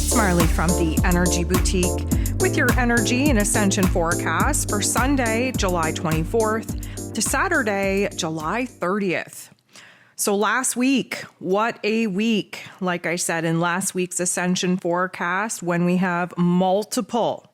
It's Marley from the Energy Boutique with your energy and ascension forecast for Sunday, July 24th to Saturday, July 30th. So last week, what a week. Like I said in last week's ascension forecast, when we have multiple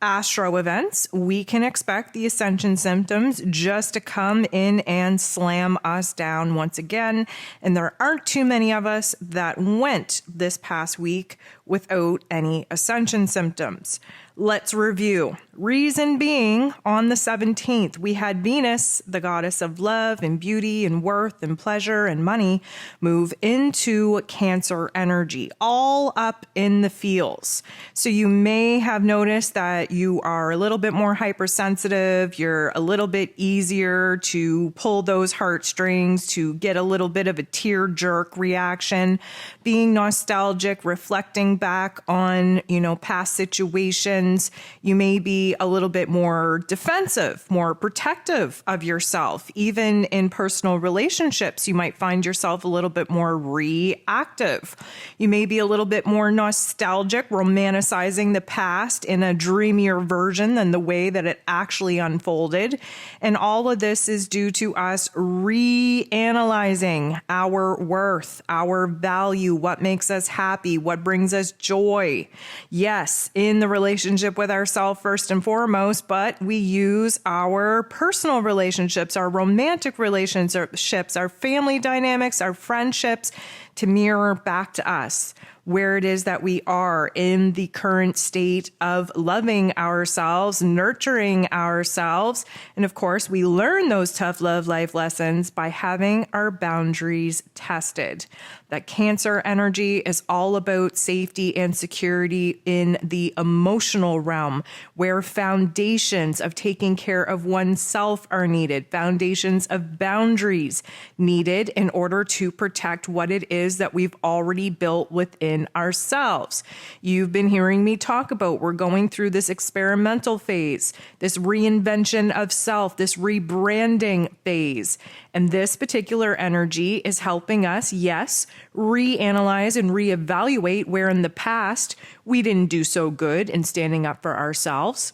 astro events, we can expect the ascension symptoms just to come in and slam us down once again. And there aren't too many of us that went this past week without any ascension symptoms. Let's review. Reason being, on the 17th, we had Venus, the goddess of love and beauty and worth and pleasure and money, move into Cancer energy, all up in the feels. So you may have noticed that you are a little bit more hypersensitive. You're a little bit easier to pull those heartstrings, to get a little bit of a tear jerk reaction, being nostalgic, reflecting back on, past situations. You may be a little bit more defensive, more protective of yourself. Even in personal relationships, you might find yourself a little bit more reactive. You may be a little bit more nostalgic, romanticizing the past in a dreamier version than the way that it actually unfolded. And all of this is due to us reanalyzing our worth, our value, what makes us happy, what brings us joy. Yes, in the relationship with ourselves first and foremost, but we use our personal relationships, our romantic relationships, our family dynamics, our friendships to mirror back to us where it is that we are in the current state of loving ourselves, nurturing ourselves. And of course, we learn those tough love life lessons by having our boundaries tested. That Cancer energy is all about safety and security in the emotional realm, where foundations of taking care of oneself are needed, foundations of boundaries needed in order to protect what it is that we've already built within ourselves. You've been hearing me talk about we're going through this experimental phase, this reinvention of self, this rebranding phase. And this particular energy is helping us, yes, reanalyze and reevaluate where in the past we didn't do so good in standing up for ourselves.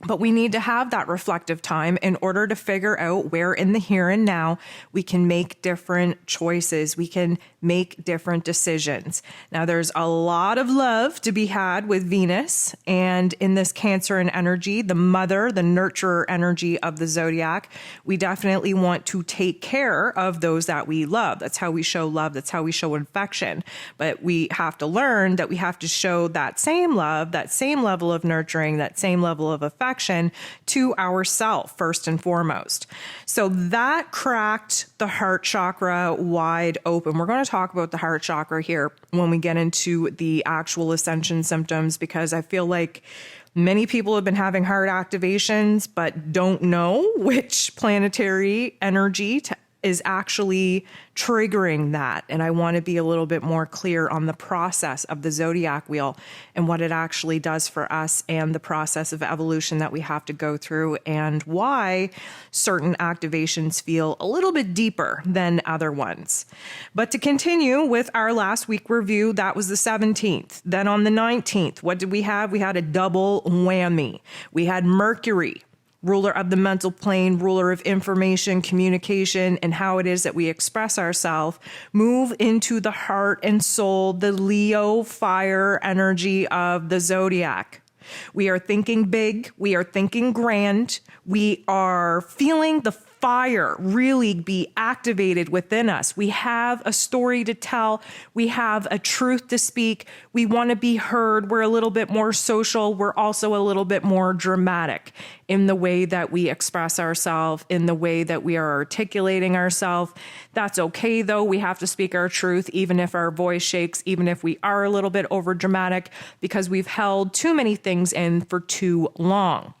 But we need to have that reflective time in order to figure out where in the here and now we can make different choices. We can make different decisions. Now, there's a lot of love to be had with Venus, and in this Cancer and energy, the mother, the nurturer energy of the zodiac, we definitely want to take care of those that we love. That's how we show love. That's how we show affection. But we have to learn that we have to show that same love, that same level of nurturing, that same level of affection to ourself first and foremost. So that cracked the heart chakra wide open. We're going to talk about the heart chakra here when we get into the actual ascension symptoms, because I feel like many people have been having heart activations but don't know which planetary energy is actually triggering that. And I want to be a little bit more clear on the process of the zodiac wheel and what it actually does for us and the process of evolution that we have to go through and why certain activations feel a little bit deeper than other ones. But to continue with our last week review, that was the 17th. Then on the 19th, what did we have? We had a double whammy. We had Mercury, ruler of the mental plane, ruler of information, communication, and how it is that we express ourselves, move into the heart and soul, the Leo fire energy of the zodiac. We are thinking big. We are thinking grand. We are feeling the fire really be activated within us. We have a story to tell. We have a truth to speak. We want to be heard. We're a little bit more social. We're also a little bit more dramatic in the way that we express ourselves, in the way that we are articulating ourselves. That's okay, though. We have to speak our truth, even if our voice shakes, even if we are a little bit over dramatic, because we've held too many things in for too long.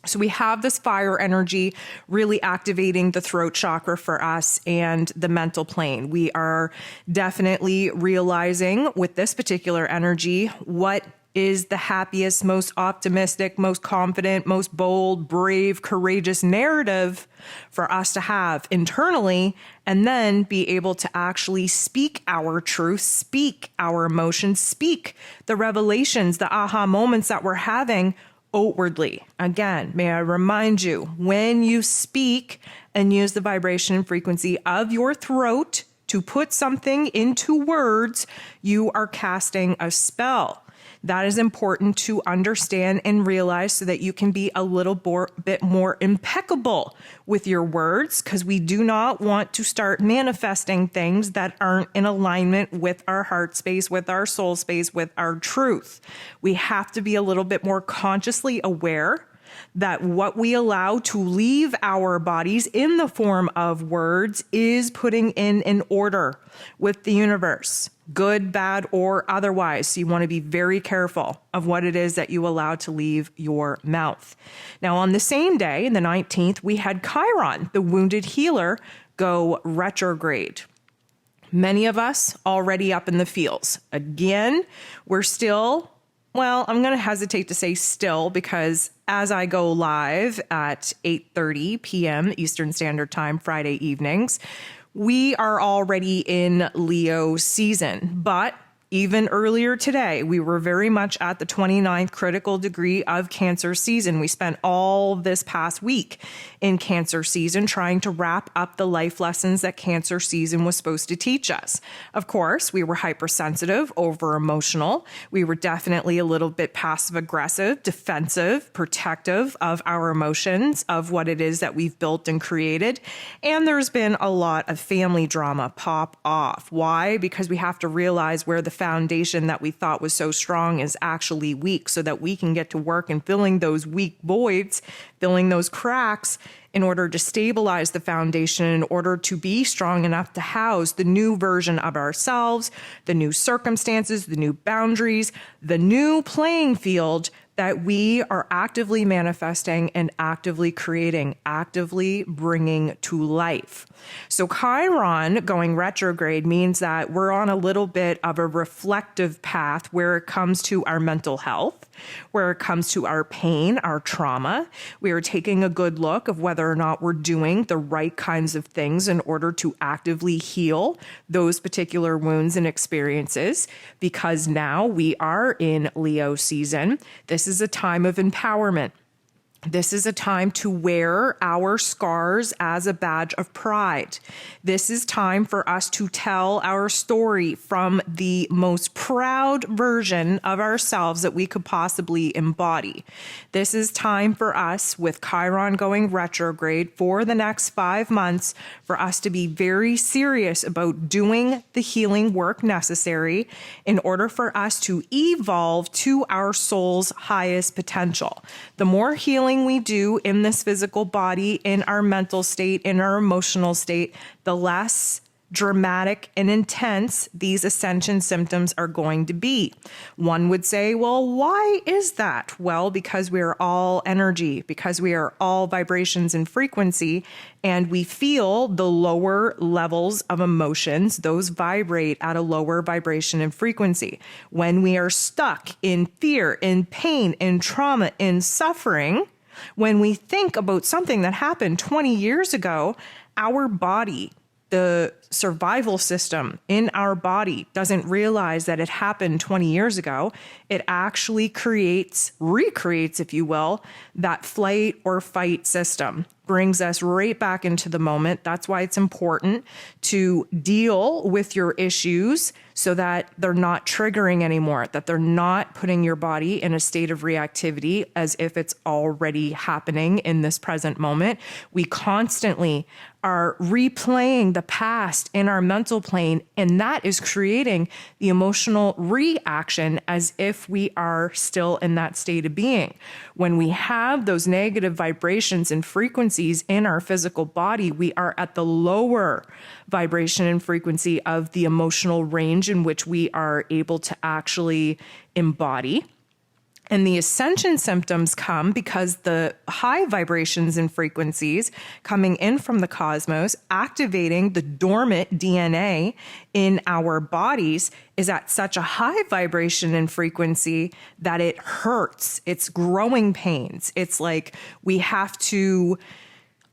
So we have this fire energy really activating the throat chakra for us and the mental plane. We are definitely realizing with this particular energy what is the happiest, most optimistic, most confident, most bold, brave, courageous narrative for us to have internally, and then be able to actually speak our truth, speak our emotions, speak the revelations, the aha moments that we're having outwardly. Again, may I remind you, when you speak and use the vibration and frequency of your throat to put something into words, you are casting a spell. That is important to understand and realize so that you can be a little bit more impeccable with your words, because we do not want to start manifesting things that aren't in alignment with our heart space, with our soul space, with our truth. We have to be a little bit more consciously aware that what we allow to leave our bodies in the form of words is putting in an order with the universe, good, bad, or otherwise. So you want to be very careful of what it is that you allow to leave your mouth. Now, on the same day, the 19th, we had Chiron, the wounded healer, go retrograde. Many of us already up in the fields. Again, we're still, well, I'm going to hesitate to say still, because as I go live at 8:30 p.m. Eastern Standard Time, Friday evenings, we are already in Leo season. But even earlier today, we were very much at the 29th critical degree of Cancer season. We spent all this past week in Cancer season trying to wrap up the life lessons that Cancer season was supposed to teach us. Of course, we were hypersensitive, over emotional. We were definitely a little bit passive aggressive, defensive, protective of our emotions, of what it is that we've built and created. And there's been a lot of family drama pop off. Why? Because we have to realize where the foundation that we thought was so strong is actually weak, so that we can get to work in filling those weak voids, filling those cracks, in order to stabilize the foundation, in order to be strong enough to house the new version of ourselves, the new circumstances, the new boundaries, the new playing field that we are actively manifesting and actively creating, actively bringing to life. So Chiron going retrograde means that we're on a little bit of a reflective path where it comes to our mental health, where it comes to our pain, our trauma. We are taking a good look of whether or not we're doing the right kinds of things in order to actively heal those particular wounds and experiences, because now we are in Leo season. This is a time of empowerment. This is a time to wear our scars as a badge of pride. This is time for us to tell our story from the most proud version of ourselves that we could possibly embody. This is time for us, with Chiron going retrograde for the next 5 months, for us to be very serious about doing the healing work necessary in order for us to evolve to our soul's highest potential. The more healing we do in this physical body, in our mental state, in our emotional state, the less dramatic and intense these ascension symptoms are going to be. One would say, well, why is that? Well, because we are all energy, because we are all vibrations and frequency, and we feel the lower levels of emotions. Those vibrate at a lower vibration and frequency. When we are stuck in fear, in pain, in trauma, in suffering, when we think about something that happened 20 years ago, our body, the survival system in our body, doesn't realize that it happened 20 years ago. It actually recreates, if you will, that flight or fight system, brings us right back into the moment. That's why it's important to deal with your issues so that they're not triggering anymore, that they're not putting your body in a state of reactivity as if it's already happening in this present moment. We constantly are replaying the past in our mental plane, and that is creating the emotional reaction as if we are still in that state of being. When we have those negative vibrations and frequencies in our physical body, we are at the lower vibration and frequency of the emotional range in which we are able to actually embody. And the ascension symptoms come because the high vibrations and frequencies coming in from the cosmos, activating the dormant DNA in our bodies, is at such a high vibration and frequency that it hurts. It's growing pains. It's like we have to,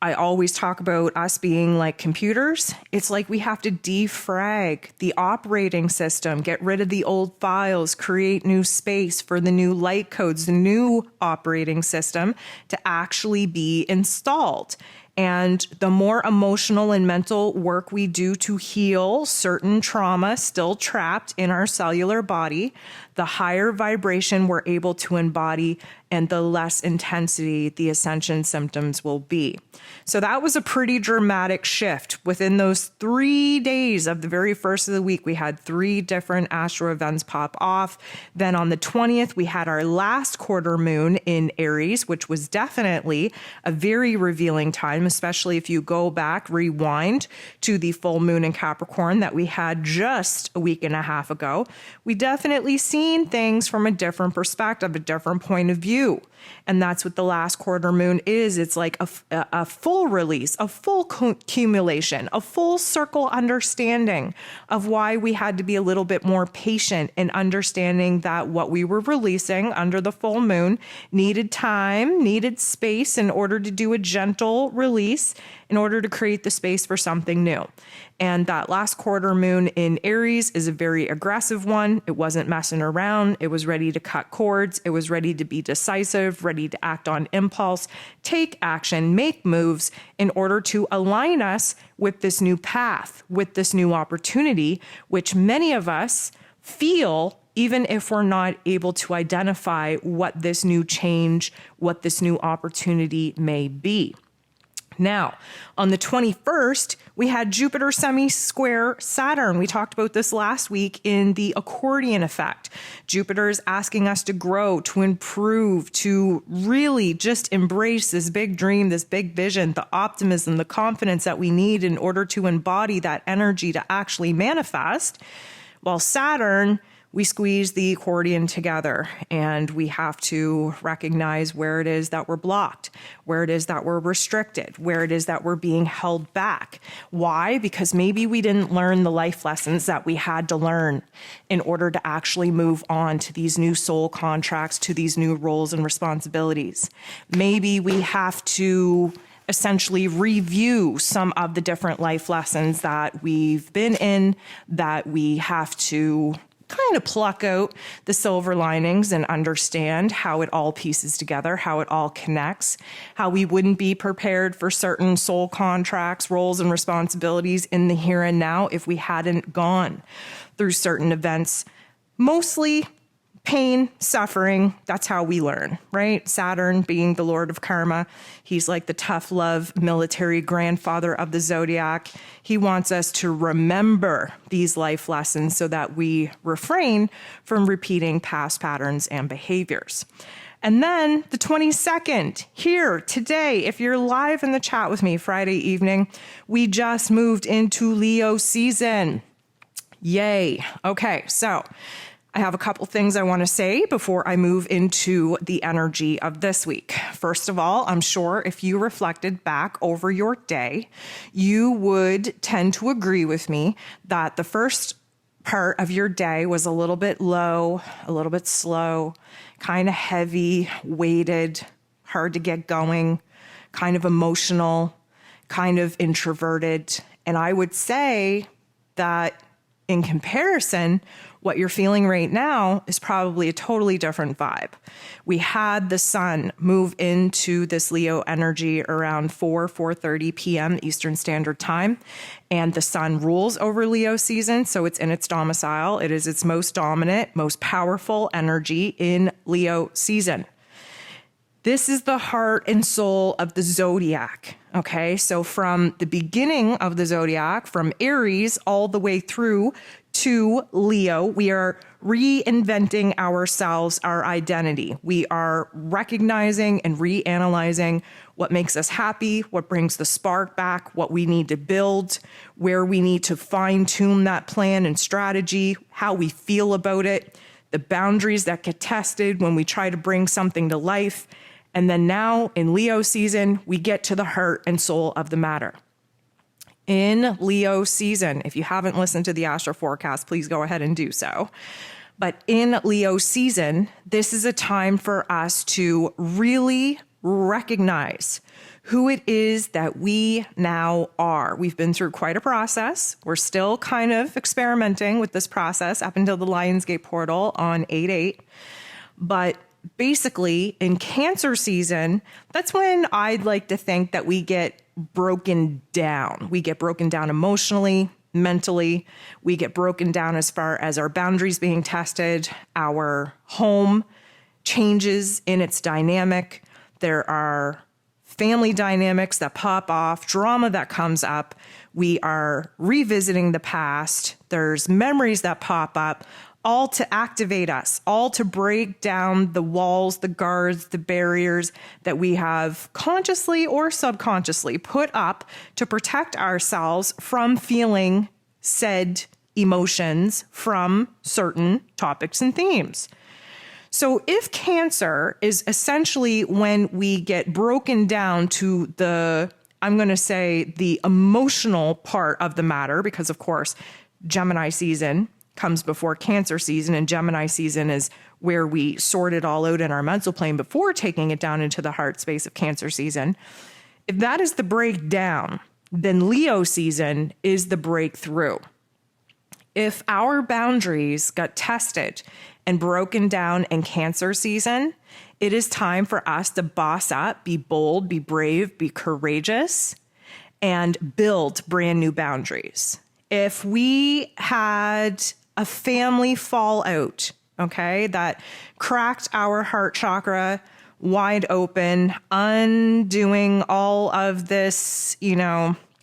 I always talk about us being like computers. It's like we have to defrag the operating system, get rid of the old files, create new space for the new light codes, the new operating system to actually be installed. And the more emotional and mental work we do to heal certain trauma still trapped in our cellular body, the higher vibration we're able to embody and the less intensity the ascension symptoms will be. So that was a pretty dramatic shift. Within those 3 days of the very first of the week, we had 3 different astro events pop off. Then on the 20th, we had our last quarter moon in Aries, which was definitely a very revealing time, especially if you go back, rewind to the full moon in Capricorn that we had just a week and a half ago. We definitely seen things from a different perspective, a different point of view. And that's what the last quarter moon is. It's like a full release, a full accumulation, a full circle understanding of why we had to be a little bit more patient in understanding that what we were releasing under the full moon needed time, needed space in order to do a gentle release, in order to create the space for something new. And that last quarter moon in Aries is a very aggressive one. It wasn't messing around. It was ready to cut cords. It was ready to be decisive, ready to act on impulse, take action, make moves in order to align us with this new path, with this new opportunity, which many of us feel even if we're not able to identify what this new change, what this new opportunity may be. Now, on the 21st, we had Jupiter semi-square Saturn. We talked about this last week in the accordion effect. Jupiter is asking us to grow, to improve, to really just embrace this big dream, this big vision, the optimism, the confidence that we need in order to embody that energy to actually manifest. While Saturn, we squeeze the accordion together and we have to recognize where it is that we're blocked, where it is that we're restricted, where it is that we're being held back. Why? Because maybe we didn't learn the life lessons that we had to learn in order to actually move on to these new soul contracts, to these new roles and responsibilities. Maybe we have to essentially review some of the different life lessons that we've been in, that we have to kind of pluck out the silver linings and understand how it all pieces together, how it all connects, how we wouldn't be prepared for certain soul contracts, roles, and responsibilities in the here and now if we hadn't gone through certain events. Mostly pain, suffering, that's how we learn, right? Saturn being the Lord of Karma. He's like the tough love military grandfather of the zodiac. He wants us to remember these life lessons so that we refrain from repeating past patterns and behaviors. And then the 22nd, here today, if you're live in the chat with me Friday evening, we just moved into Leo season. Yay. Okay, so I have a couple things I want to say before I move into the energy of this week. First of all, I'm sure if you reflected back over your day, you would tend to agree with me that the first part of your day was a little bit low, a little bit slow, kind of heavy, weighted, hard to get going, kind of emotional, kind of introverted. And I would say that in comparison, what you're feeling right now is probably a totally different vibe. We had the sun move into this Leo energy around 4:30 p.m. Eastern Standard Time, and the sun rules over Leo season, so it's in its domicile. It is its most dominant, most powerful energy in Leo season. This is the heart and soul of the zodiac, okay? So from the beginning of the zodiac, from Aries all the way through to Leo, we are reinventing ourselves, our identity. We are recognizing and reanalyzing what makes us happy, what brings the spark back, what we need to build, where we need to fine-tune that plan and strategy, how we feel about it. the boundaries that get tested when we try to bring something to life. And then now in Leo season, we get to the heart and soul of the matter. In Leo season, if you haven't listened to the astro forecast, please go ahead and do so. But in Leo season, this is a time for us to really recognize who it is that we now are. We've been through quite a process. We're still kind of experimenting with this process up until the Lionsgate portal on 8/8. But basically, in Cancer season, that's when I'd like to think that we get broken down. We get broken down emotionally, mentally. We get broken down as far as our boundaries being tested. Our home changes in its dynamic. There are family dynamics that pop off, drama that comes up. We are revisiting the past. There's memories that pop up, all to activate us, all to break down the walls, the guards, the barriers that we have consciously or subconsciously put up to protect ourselves from feeling said emotions from certain topics and themes. So if Cancer is essentially when we get broken down to the, I'm going to say, the emotional part of the matter, because of course, Gemini season comes before Cancer season, and Gemini season is where we sort it all out in our mental plane before taking it down into the heart space of Cancer season. If that is the breakdown, then Leo season is the breakthrough. If our boundaries got tested and broken down in Cancer season, it is time for us to boss up, be bold, be brave, be courageous, and build brand new boundaries. If we had a family fallout, okay, that cracked our heart chakra wide open, undoing all of this,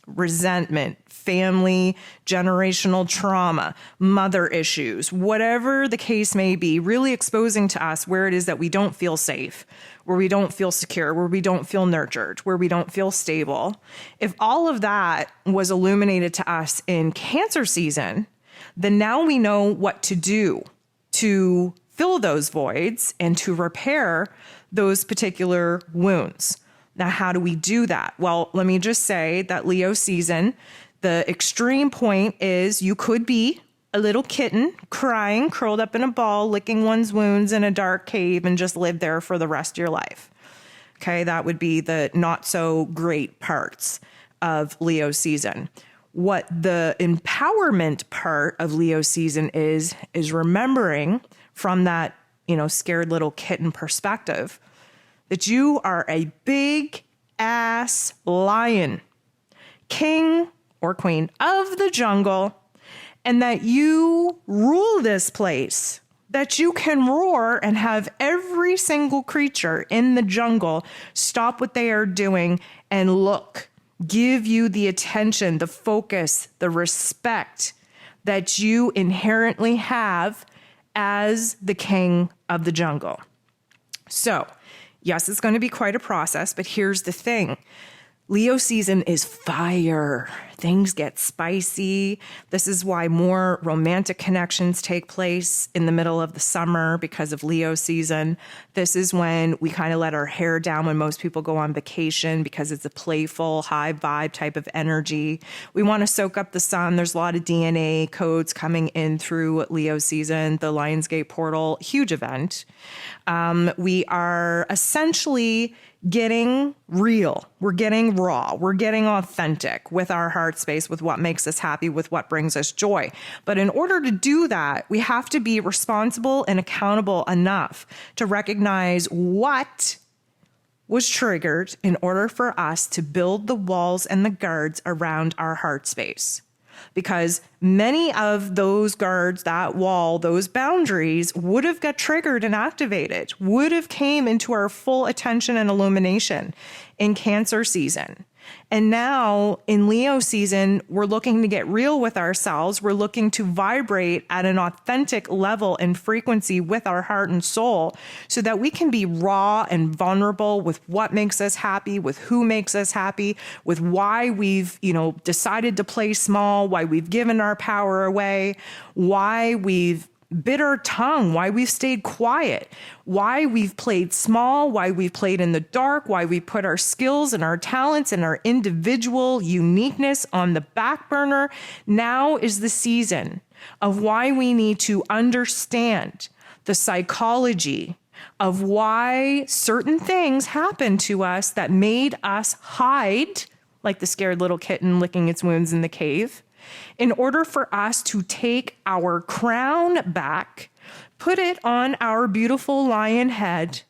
resentment, family, generational trauma, mother issues, whatever the case may be, really exposing to us where it is that we don't feel safe, where we don't feel secure, where we don't feel nurtured, where we don't feel stable. If all of that was illuminated to us in Cancer season, then now we know what to do to fill those voids and to repair those particular wounds. Now, how do we do that? Well, let me just say that Leo season, the extreme point is you could be a little kitten crying, curled up in a ball, licking one's wounds in a dark cave and just live there for the rest of your life. Okay, that would be the not so great parts of Leo season. What the empowerment part of Leo season is remembering from that, scared little kitten perspective that you are a big ass lion, king or queen of the jungle, and that you rule this place, that you can roar and have every single creature in the jungle stop what they are doing and look, give you the attention, the focus, the respect that you inherently have as the king of the jungle. So, yes, it's going to be quite a process, but here's the thing. Leo season is fire. Things get spicy. This is why more romantic connections take place in the middle of the summer because of Leo season. This is when we kind of let our hair down when most people go on vacation because it's a playful, high vibe type of energy. We want to soak up the sun. There's a lot of DNA codes coming in through Leo season, the Lionsgate portal, huge event. We are essentially getting real. We're getting raw. We're getting authentic with our heart space, with what makes us happy, with what brings us joy. But in order to do that, we have to be responsible and accountable enough to recognize what was triggered in order for us to build the walls and the guards around our heart space. Because many of those guards, that wall, those boundaries would have got triggered and activated, would have came into our full attention and illumination in Cancer season. And now in Leo season, we're looking to get real with ourselves. We're looking to vibrate at an authentic level and frequency with our heart and soul so that we can be raw and vulnerable with what makes us happy, with who makes us happy, with why we've, decided to play small, why we've given our power away, why we've bit our tongue, why we've stayed quiet, why we've played small, why we've played in the dark, why we put our skills and our talents and our individual uniqueness on the back burner. Now is the season of why we need to understand the psychology of why certain things happened to us that made us hide, like the scared little kitten licking its wounds in the cave, in order for us to take our crown back, put it on our beautiful lion head,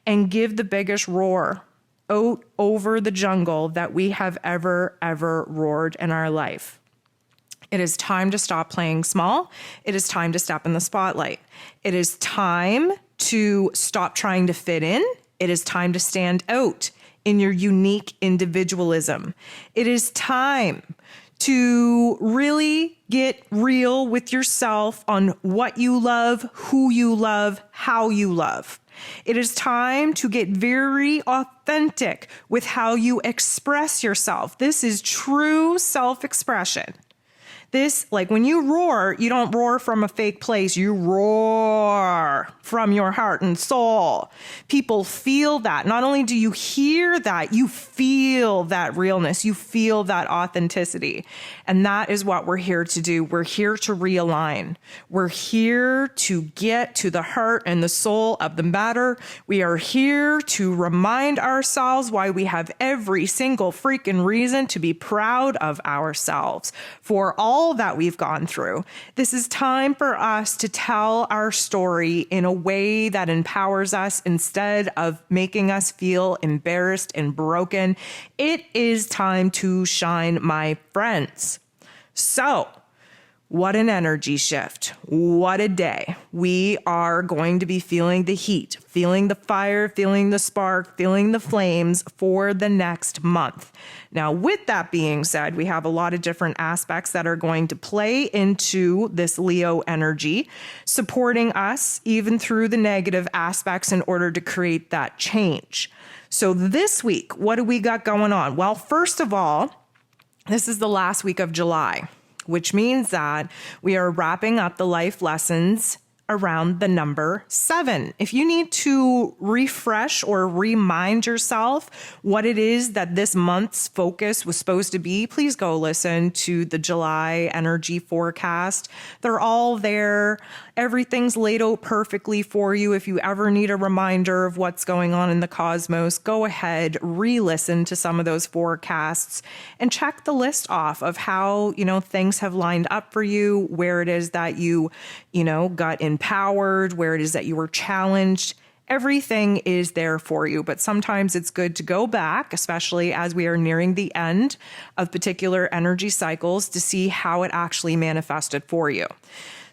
and give the biggest roar out over the jungle that we have ever roared in our life. It is time to stop playing small. It is time to step in the spotlight. It is time to stop trying to fit in. It is time to stand out in your unique individualism. It is time to really get real with yourself on what you love, who you love, how you love. It is time to get very authentic with how you express yourself. This is true self-expression. This, like when you roar, you don't roar from a fake place. You roar from your heart and soul. People feel that. Not only do you hear that, you feel that realness. You feel that authenticity. And that is what we're here to do. We're here to realign. We're here to get to the heart and the soul of the matter. We are here to remind ourselves why we have every single freaking reason to be proud of ourselves for all that we've gone through. This is time for us to tell our story in a way that empowers us instead of making us feel embarrassed and broken. It is time to shine, my friends. So, what an energy shift. What a day. We are going to be feeling the heat, feeling the fire, feeling the spark, feeling the flames for the next month. Now, with that being said, we have a lot of different aspects that are going to play into this Leo energy, supporting us even through the negative aspects in order to create that change. So this week, what do we got going on? Well, first of all, this is the last week of July, which means that we are wrapping up the life lessons around the number 7. If you need to refresh or remind yourself what it is that this month's focus was supposed to be, please go listen to the July energy forecast. They're all there. Everything's laid out perfectly for you. If you ever need a reminder of what's going on in the cosmos, go ahead, re-listen to some of those forecasts and check the list off of how, things have lined up for you, where it is that you got empowered, where it is that you were challenged. Everything is there for you, but sometimes it's good to go back, especially as we are nearing the end of particular energy cycles, to see how it actually manifested for you.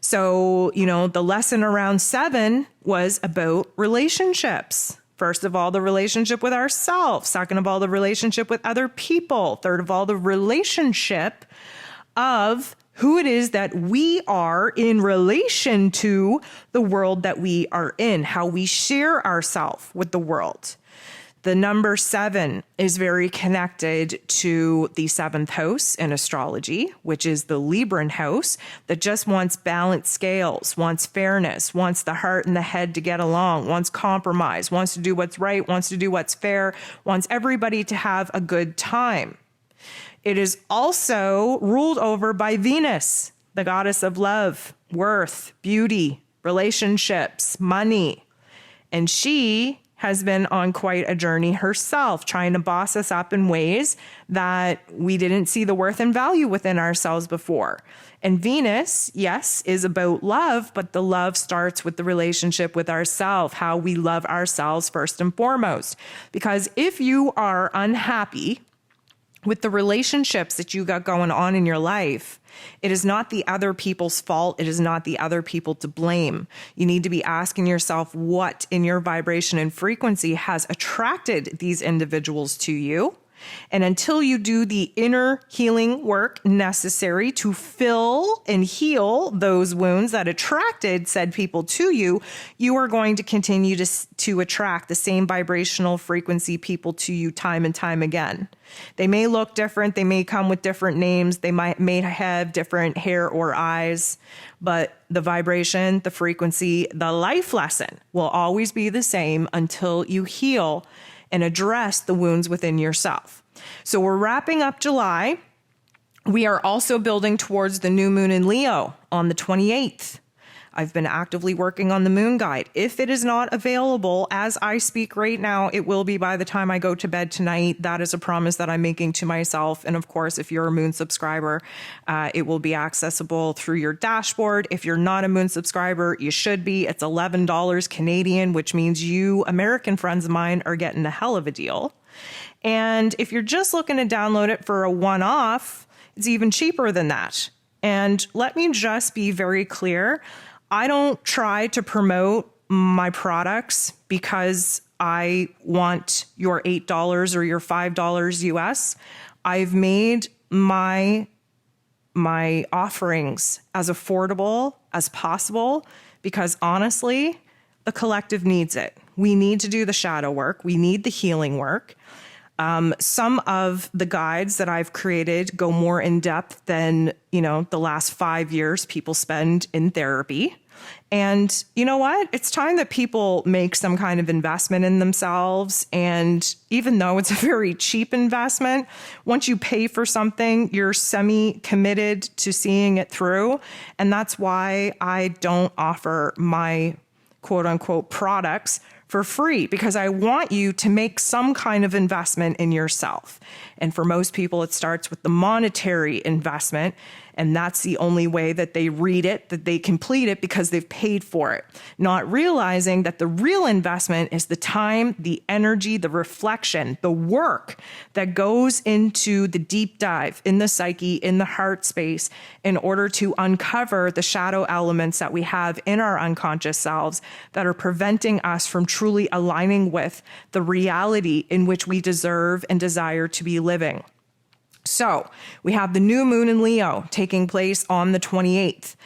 So, the lesson around 7 was about relationships. First of all, the relationship with ourselves. Second of all, the relationship with other people. Third of all, the relationship of who it is that we are in relation to the world that we are in, how we share ourselves with the world. The number 7 is very connected to the 7th house in astrology, which is the Libran house that just wants balanced scales, wants fairness, wants the heart and the head to get along, wants compromise, wants to do what's right, wants to do what's fair, wants everybody to have a good time. It is also ruled over by Venus, the goddess of love, worth, beauty, relationships, money. And she has been on quite a journey herself, trying to boss us up in ways that we didn't see the worth and value within ourselves before. And Venus, yes, is about love, but the love starts with the relationship with ourselves, how we love ourselves first and foremost. Because if you are unhappy with the relationships that you got going on in your life, it is not the other people's fault. It is not the other people to blame. You need to be asking yourself what in your vibration and frequency has attracted these individuals to you. And until you do the inner healing work necessary to fill and heal those wounds that attracted said people to you, you are going to continue to attract the same vibrational frequency people to you time and time again. They may look different. They may come with different names. They may have different hair or eyes, but the vibration, the frequency, the life lesson will always be the same until you heal and address the wounds within yourself. So we're wrapping up July. We are also building towards the new moon in Leo on the 28th. I've been actively working on the moon guide. If it is not available as I speak right now, it will be by the time I go to bed tonight. That is a promise that I'm making to myself. And of course, if you're a moon subscriber, it will be accessible through your dashboard. If you're not a moon subscriber, you should be. It's $11 Canadian, which means you American friends of mine are getting a hell of a deal. And if you're just looking to download it for a one-off, it's even cheaper than that. And let me just be very clear. I don't try to promote my products because I want your $8 or your $5 US. I've made my offerings as affordable as possible because honestly, the collective needs it. We need to do the shadow work. We need the healing work. Some of the guides that I've created go more in depth than, the last 5 years people spend in therapy. And you know what? It's time that people make some kind of investment in themselves. And even though it's a very cheap investment, once you pay for something, you're semi-committed to seeing it through. And that's why I don't offer my quote unquote products for free, because I want you to make some kind of investment in yourself. And for most people, it starts with the monetary investment. And that's the only way that they read it, that they complete it, because they've paid for it. Not realizing that the real investment is the time, the energy, the reflection, the work that goes into the deep dive in the psyche, in the heart space, in order to uncover the shadow elements that we have in our unconscious selves that are preventing us from truly aligning with the reality in which we deserve and desire to be living. So we have the new moon in Leo taking place on the 28th.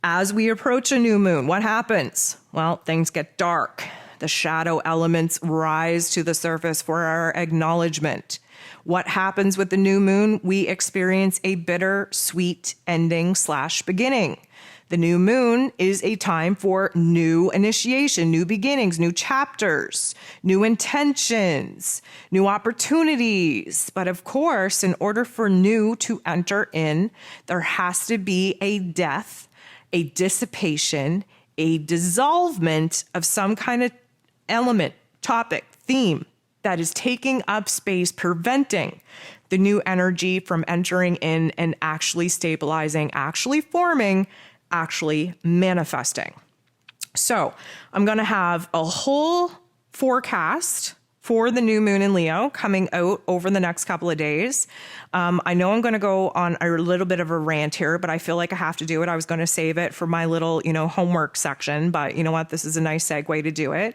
As we approach a new moon, what happens? Well, things get dark. The shadow elements rise to the surface for our acknowledgement. What happens with the new moon? We experience a bitter-sweet ending/beginning. The new moon is a time for new initiation, new beginnings, new chapters, new intentions, new opportunities. But of course, in order for new to enter in, there has to be a death, a dissipation, a dissolvement of some kind of element, topic, theme that is taking up space, preventing the new energy from entering in and actually stabilizing, actually forming, actually manifesting. So I'm going to have a whole forecast for the new moon in Leo coming out over the next couple of days. I know I'm going to go on a little bit of a rant here, but I feel like I have to do it. I was going to save it for my little, homework section, but you know what? This is a nice segue to do it.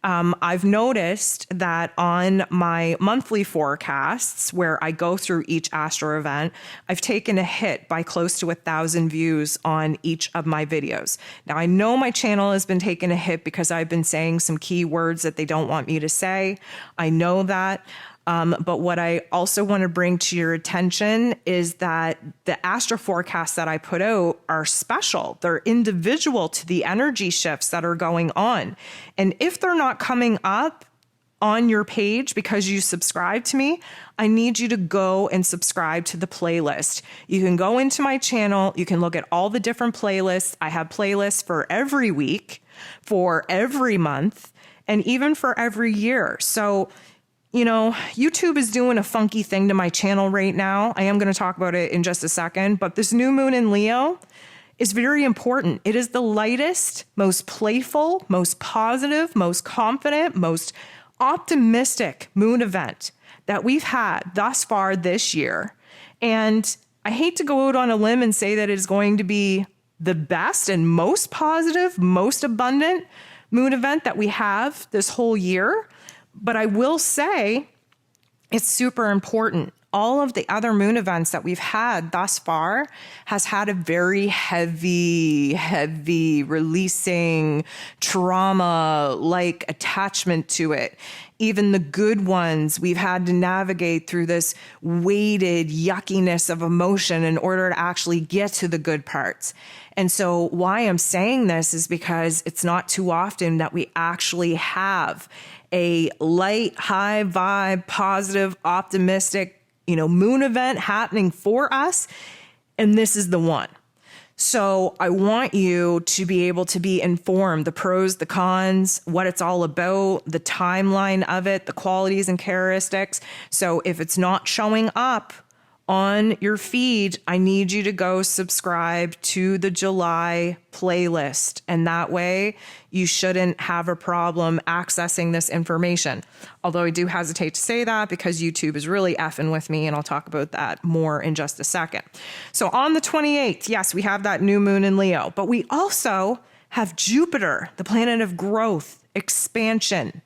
I've noticed that on my monthly forecasts, where I go through each astro event, I've taken a hit by close to 1,000 views on each of my videos. Now, I know my channel has been taking a hit because I've been saying some key words that they don't want me to say. I know that. But what I also want to bring to your attention is that the astro forecasts that I put out are special. They're individual to the energy shifts that are going on. And if they're not coming up on your page because you subscribe to me, I need you to go and subscribe to the playlist. You can go into my channel. You can look at all the different playlists. I have playlists for every week, for every month, and even for every year. So YouTube is doing a funky thing to my channel right now. I am going to talk about it in just a second, but this new moon in Leo is very important. It is the lightest, most playful, most positive, most confident, most optimistic moon event that we've had thus far this year. And I hate to go out on a limb and say that it is going to be the best and most positive, most abundant moon event that we have this whole year. But I will say It's super important. All of the other moon events that we've had thus far has had a very heavy releasing trauma-like attachment to it. Even the good ones, we've had to navigate through this weighted yuckiness of emotion in order to actually get to the good parts. And so why I'm saying this is because it's not too often that we actually have a light, high vibe, positive, optimistic, moon event happening for us. And this is the one. So I want you to be able to be informed, the pros, the cons, what it's all about, the timeline of it, the qualities and characteristics. So if it's not showing up on your feed, I need you to go subscribe to the July playlist. And that way you shouldn't have a problem accessing this information. Although I do hesitate to say that because YouTube is really effing with me, and I'll talk about that more in just a second. So on the 28th, yes, we have that new moon in Leo, but we also have Jupiter, the planet of growth, expansion,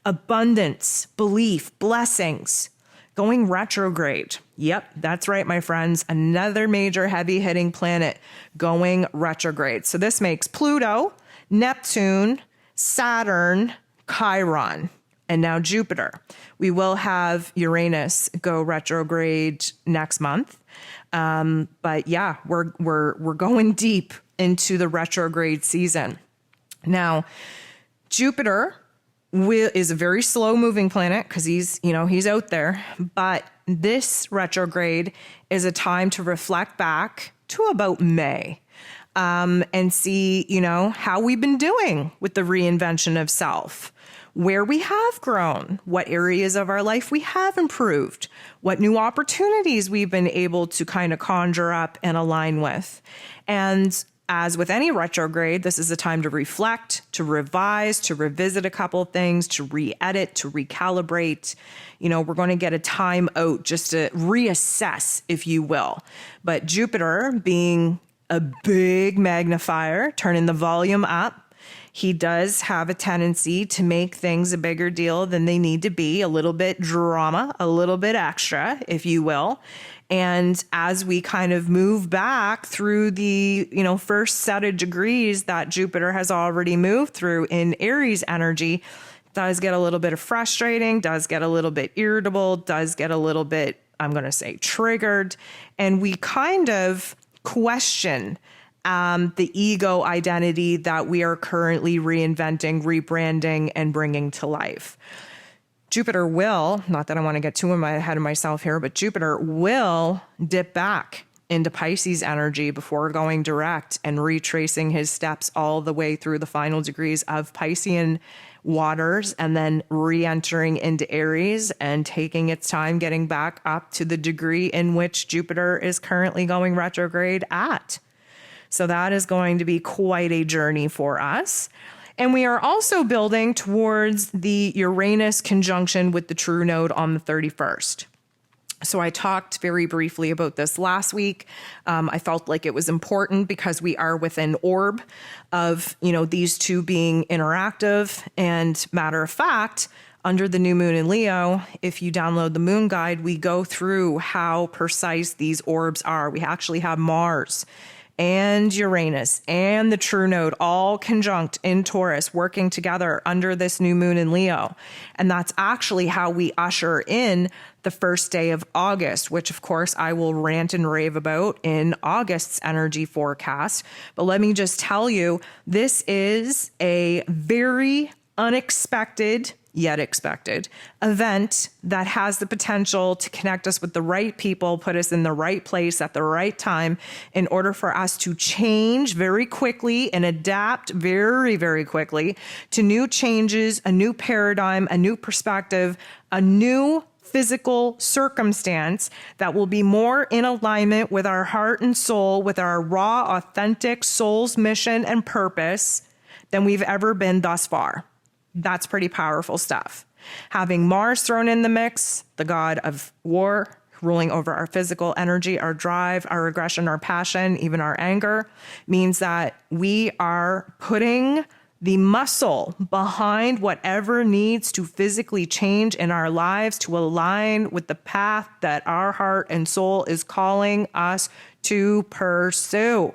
abundance, belief, blessings, going retrograde. Yep, that's right, my friends. Another major heavy-hitting planet going retrograde. So this makes Pluto, Neptune, Saturn, Chiron, and now Jupiter. We will have Uranus go retrograde next month. But yeah, we're going deep into the retrograde season. Now, Jupiter is a very slow moving planet because he's out there. But this retrograde is a time to reflect back to about May and see, how we've been doing with the reinvention of self, where we have grown, what areas of our life we have improved, what new opportunities we've been able to kind of conjure up and align with. And as with any retrograde, this is a time to reflect, to revise, to revisit a couple of things, to re-edit, to recalibrate. We're going to get a time out just to reassess, if you will. But Jupiter, being a big magnifier, turning the volume up, he does have a tendency to make things a bigger deal than they need to be, a little bit drama, a little bit extra, if you will. And as we kind of move back through the, first set of degrees that Jupiter has already moved through in Aries energy, does get a little bit frustrating, does get a little bit irritable, does get a little bit, I'm going to say, triggered. And we kind of question the ego identity that we are currently reinventing, rebranding, and bringing to life. Jupiter will, not that I want to get too ahead of myself here, but Jupiter will dip back into Pisces energy before going direct and retracing his steps all the way through the final degrees of Piscean waters and then re-entering into Aries and taking its time getting back up to the degree in which Jupiter is currently going retrograde at. So that is going to be quite a journey for us. And we are also building towards the Uranus conjunction with the true node on the 31st. So I talked very briefly about this last week. I felt like it was important because we are within orb of, these two being interactive. And matter of fact, under the new moon in Leo, if you download the moon guide, we go through how precise these orbs are. We actually have Mars and Uranus and the true node all conjunct in Taurus working together under this new moon in Leo. And that's actually how we usher in the first day of August, which of course I will rant and rave about in August's energy forecast. But let me just tell you, this is a very unexpected yet expected event that has the potential to connect us with the right people, put us in the right place at the right time in order for us to change very quickly and adapt very, very quickly to new changes, a new paradigm, a new perspective, a new physical circumstance that will be more in alignment with our heart and soul, with our raw, authentic soul's mission and purpose than we've ever been thus far. That's pretty powerful stuff. Having Mars thrown in the mix, the god of war, ruling over our physical energy, our drive, our aggression, our passion, even our anger, means that we are putting the muscle behind whatever needs to physically change in our lives to align with the path that our heart and soul is calling us to pursue.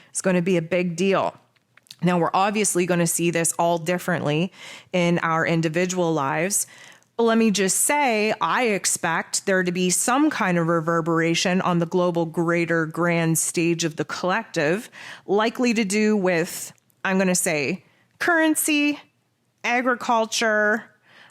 It's going to be a big deal. Now, we're obviously going to see this all differently in our individual lives. But let me just say, I expect there to be some kind of reverberation on the global greater grand stage of the collective, likely to do with, I'm going to say, currency, agriculture,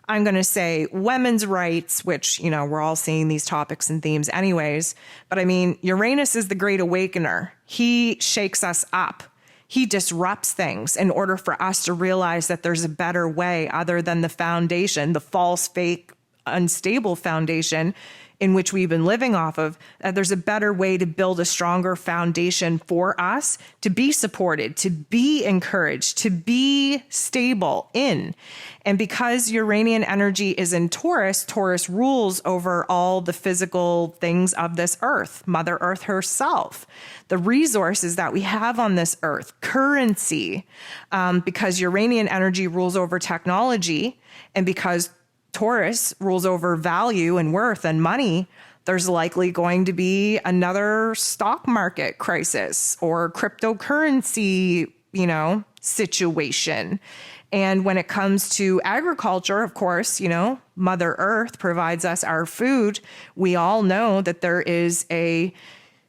I'm going to say women's rights, which, we're all seeing these topics and themes anyways. But I mean, Uranus is the great awakener. He shakes us up. He disrupts things in order for us to realize that there's a better way other than the foundation, the false, fake, unstable foundation in which we've been living off of. There's a better way to build a stronger foundation for us to be supported, to be encouraged, to be stable in. And because Uranian energy is in Taurus, Taurus rules over all the physical things of this earth, Mother Earth herself, the resources that we have on this earth, currency, because Uranian energy rules over technology, and because Taurus rules over value and worth and money, there's likely going to be another stock market crisis or cryptocurrency, situation. And when it comes to agriculture, of course, Mother Earth provides us our food. We all know that there is a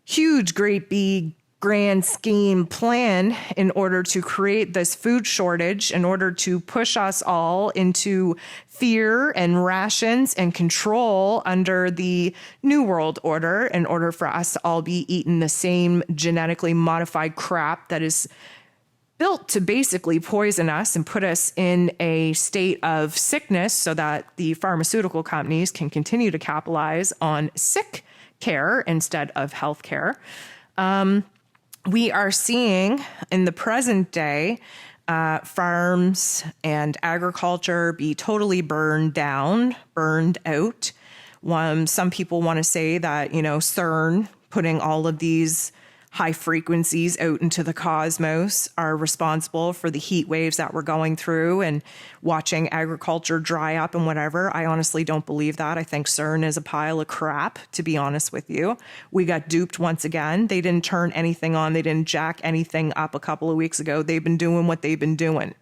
huge, great big grand scheme plan in order to create this food shortage, in order to push us all into fear and rations and control under the New World Order, in order for us to all be eating the same genetically modified crap that is built to basically poison us and put us in a state of sickness so that the pharmaceutical companies can continue to capitalize on sick care instead of health care. We are seeing in the present day farms and agriculture be totally burned out. Some people want to say that, CERN putting all of these high frequencies out into the cosmos are responsible for the heat waves that we're going through and watching agriculture dry up and whatever. I honestly don't believe that. I think CERN is a pile of crap, to be honest with you. We got duped once again. They didn't turn anything on. They didn't jack anything up a couple of weeks ago. They've been doing what they've been doing.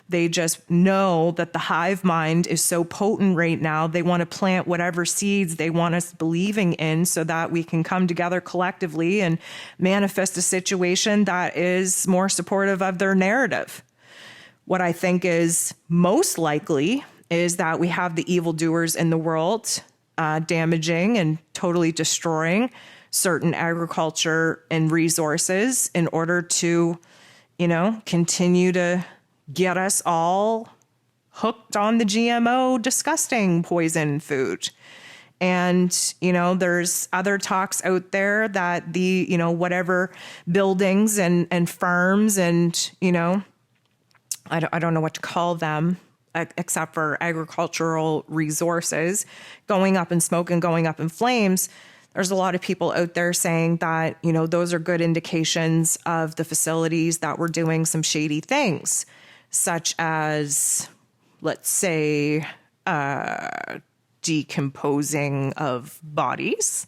They just know that the hive mind is so potent right now. They want to plant whatever seeds they want us believing in so that we can come together collectively and manifest a situation that is more supportive of their narrative. What I think is most likely is that we have the evildoers in the world damaging and totally destroying certain agriculture and resources in order to, continue to get us all hooked on the GMO disgusting poison food. And, there's other talks out there that the, whatever buildings and farms and, I don't know what to call them, except for agricultural resources, going up in smoke and going up in flames. There's a lot of people out there saying that, those are good indications of the facilities that were doing some shady things, such as, let's say, decomposing of bodies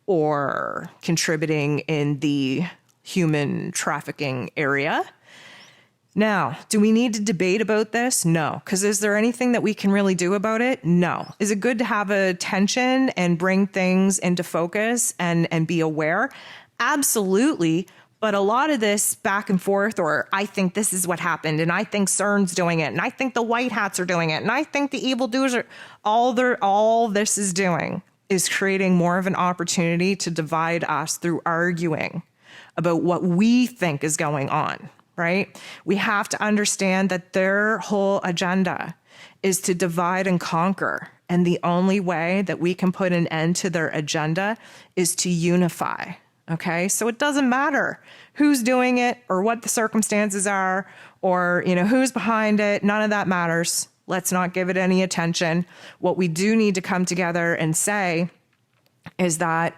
or contributing in the human trafficking area. Now, do we need to debate about this? No. Because is there anything that we can really do about it? No. Is it good to have attention and bring things into focus and be aware? Absolutely. But a lot of this back and forth, or I think this is what happened, and I think CERN's doing it, and I think the white hats are doing it, and I think the evildoers are, all this is doing is creating more of an opportunity to divide us through arguing about what we think is going on, right? We have to understand that their whole agenda is to divide and conquer. And the only way that we can put an end to their agenda is to unify. Okay, so it doesn't matter who's doing it or what the circumstances are or, who's behind it. None of that matters. Let's not give it any attention. What we do need to come together and say is that,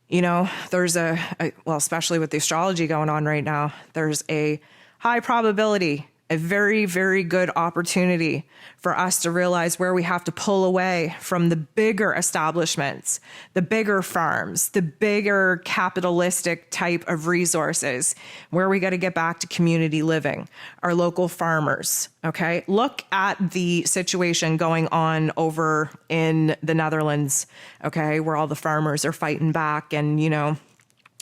there's well, especially with the astrology going on right now, there's a high probability a very, very good opportunity for us to realize where we have to pull away from the bigger establishments, the bigger farms, the bigger capitalistic type of resources, where we got to get back to community living, our local farmers. Okay. Look at the situation going on over in the Netherlands. Okay. Where all the farmers are fighting back, and,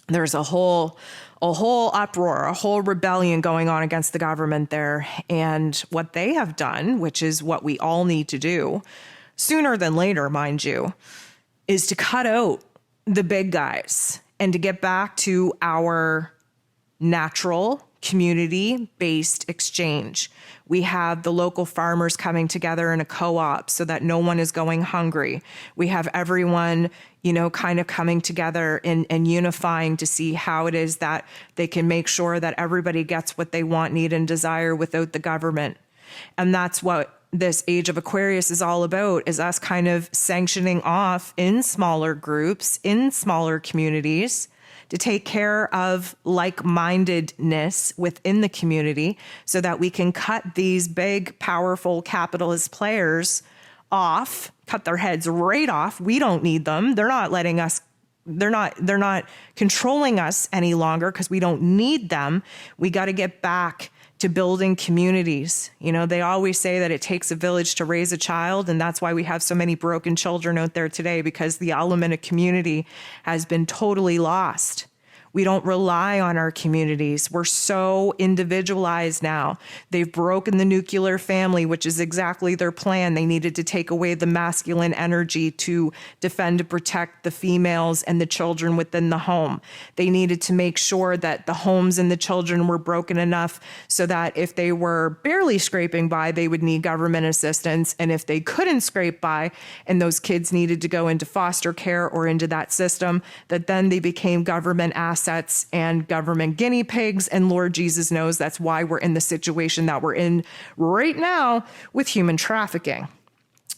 there's a whole uproar, a whole rebellion going on against the government there. And what they have done, which is what we all need to do sooner than later, mind you, is to cut out the big guys and to get back to our natural community-based exchange. We have the local farmers coming together in a co-op so that no one is going hungry. We have everyone, kind of coming together and unifying to see how it is that they can make sure that everybody gets what they want, need, and desire without the government. And that's what this age of Aquarius is all about, is us kind of sanctioning off in smaller groups, in smaller communities, to take care of like-mindedness within the community so that we can cut these big, powerful capitalist players off, cut their heads right off. We don't need them. They're not letting us, they're not controlling us any longer because we don't need them. We got to get back to building communities. They always say that it takes a village to raise a child, and that's why we have so many broken children out there today, because the element of community has been totally lost. We don't rely on our communities. We're so individualized now. They've broken the nuclear family, which is exactly their plan. They needed to take away the masculine energy to defend and protect the females and the children within the home. They needed to make sure that the homes and the children were broken enough so that if they were barely scraping by, they would need government assistance. And if they couldn't scrape by and those kids needed to go into foster care or into that system, that then they became government assets and government guinea pigs. And Lord Jesus knows that's why we're in the situation that we're in right now with human trafficking.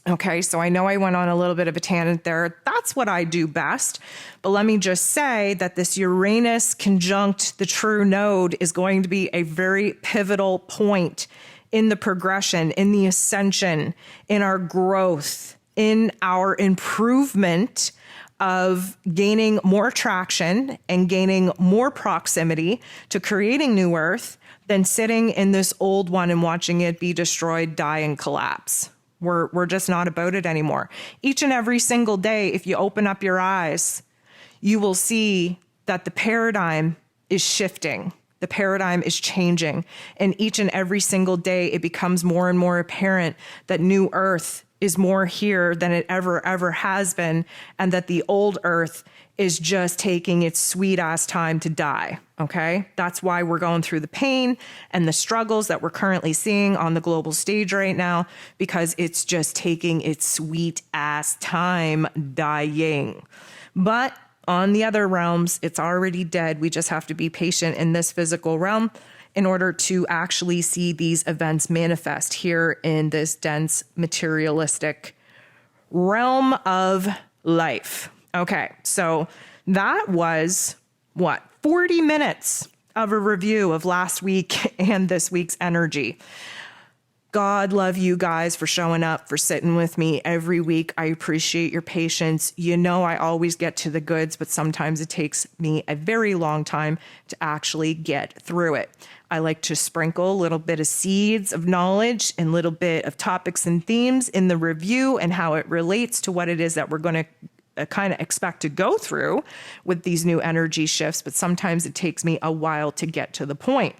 Okay, so I know I went on a little bit of a tangent there. That's what I do best. But let me just say that this Uranus conjunct the true node is going to be a very pivotal point in the progression, in the ascension, in our growth, in our improvement of gaining more traction and gaining more proximity to creating new Earth than sitting in this old one and watching it be destroyed, die, and collapse. We're just not about it anymore. Each and every single day, if you open up your eyes, you will see that the paradigm is shifting. The paradigm is changing. And each and every single day, it becomes more and more apparent that new Earth is more here than it ever has been, and that the old Earth is just taking its sweet ass time to die. Okay. That's why we're going through the pain and the struggles that we're currently seeing on the global stage right now, because it's just taking its sweet ass time dying. But on the other realms, it's already dead. We just have to be patient in this physical realm in order to actually see these events manifest here in this dense materialistic realm of life. Okay, so that was 40 minutes of a review of last week and this week's energy. God love you guys for showing up, for sitting with me every week. I appreciate your patience. I always get to the goods, but sometimes it takes me a very long time to actually get through it. I like to sprinkle a little bit of seeds of knowledge and a little bit of topics and themes in the review and how it relates to what it is that we're going to kind of expect to go through with these new energy shifts. But sometimes it takes me a while to get to the point.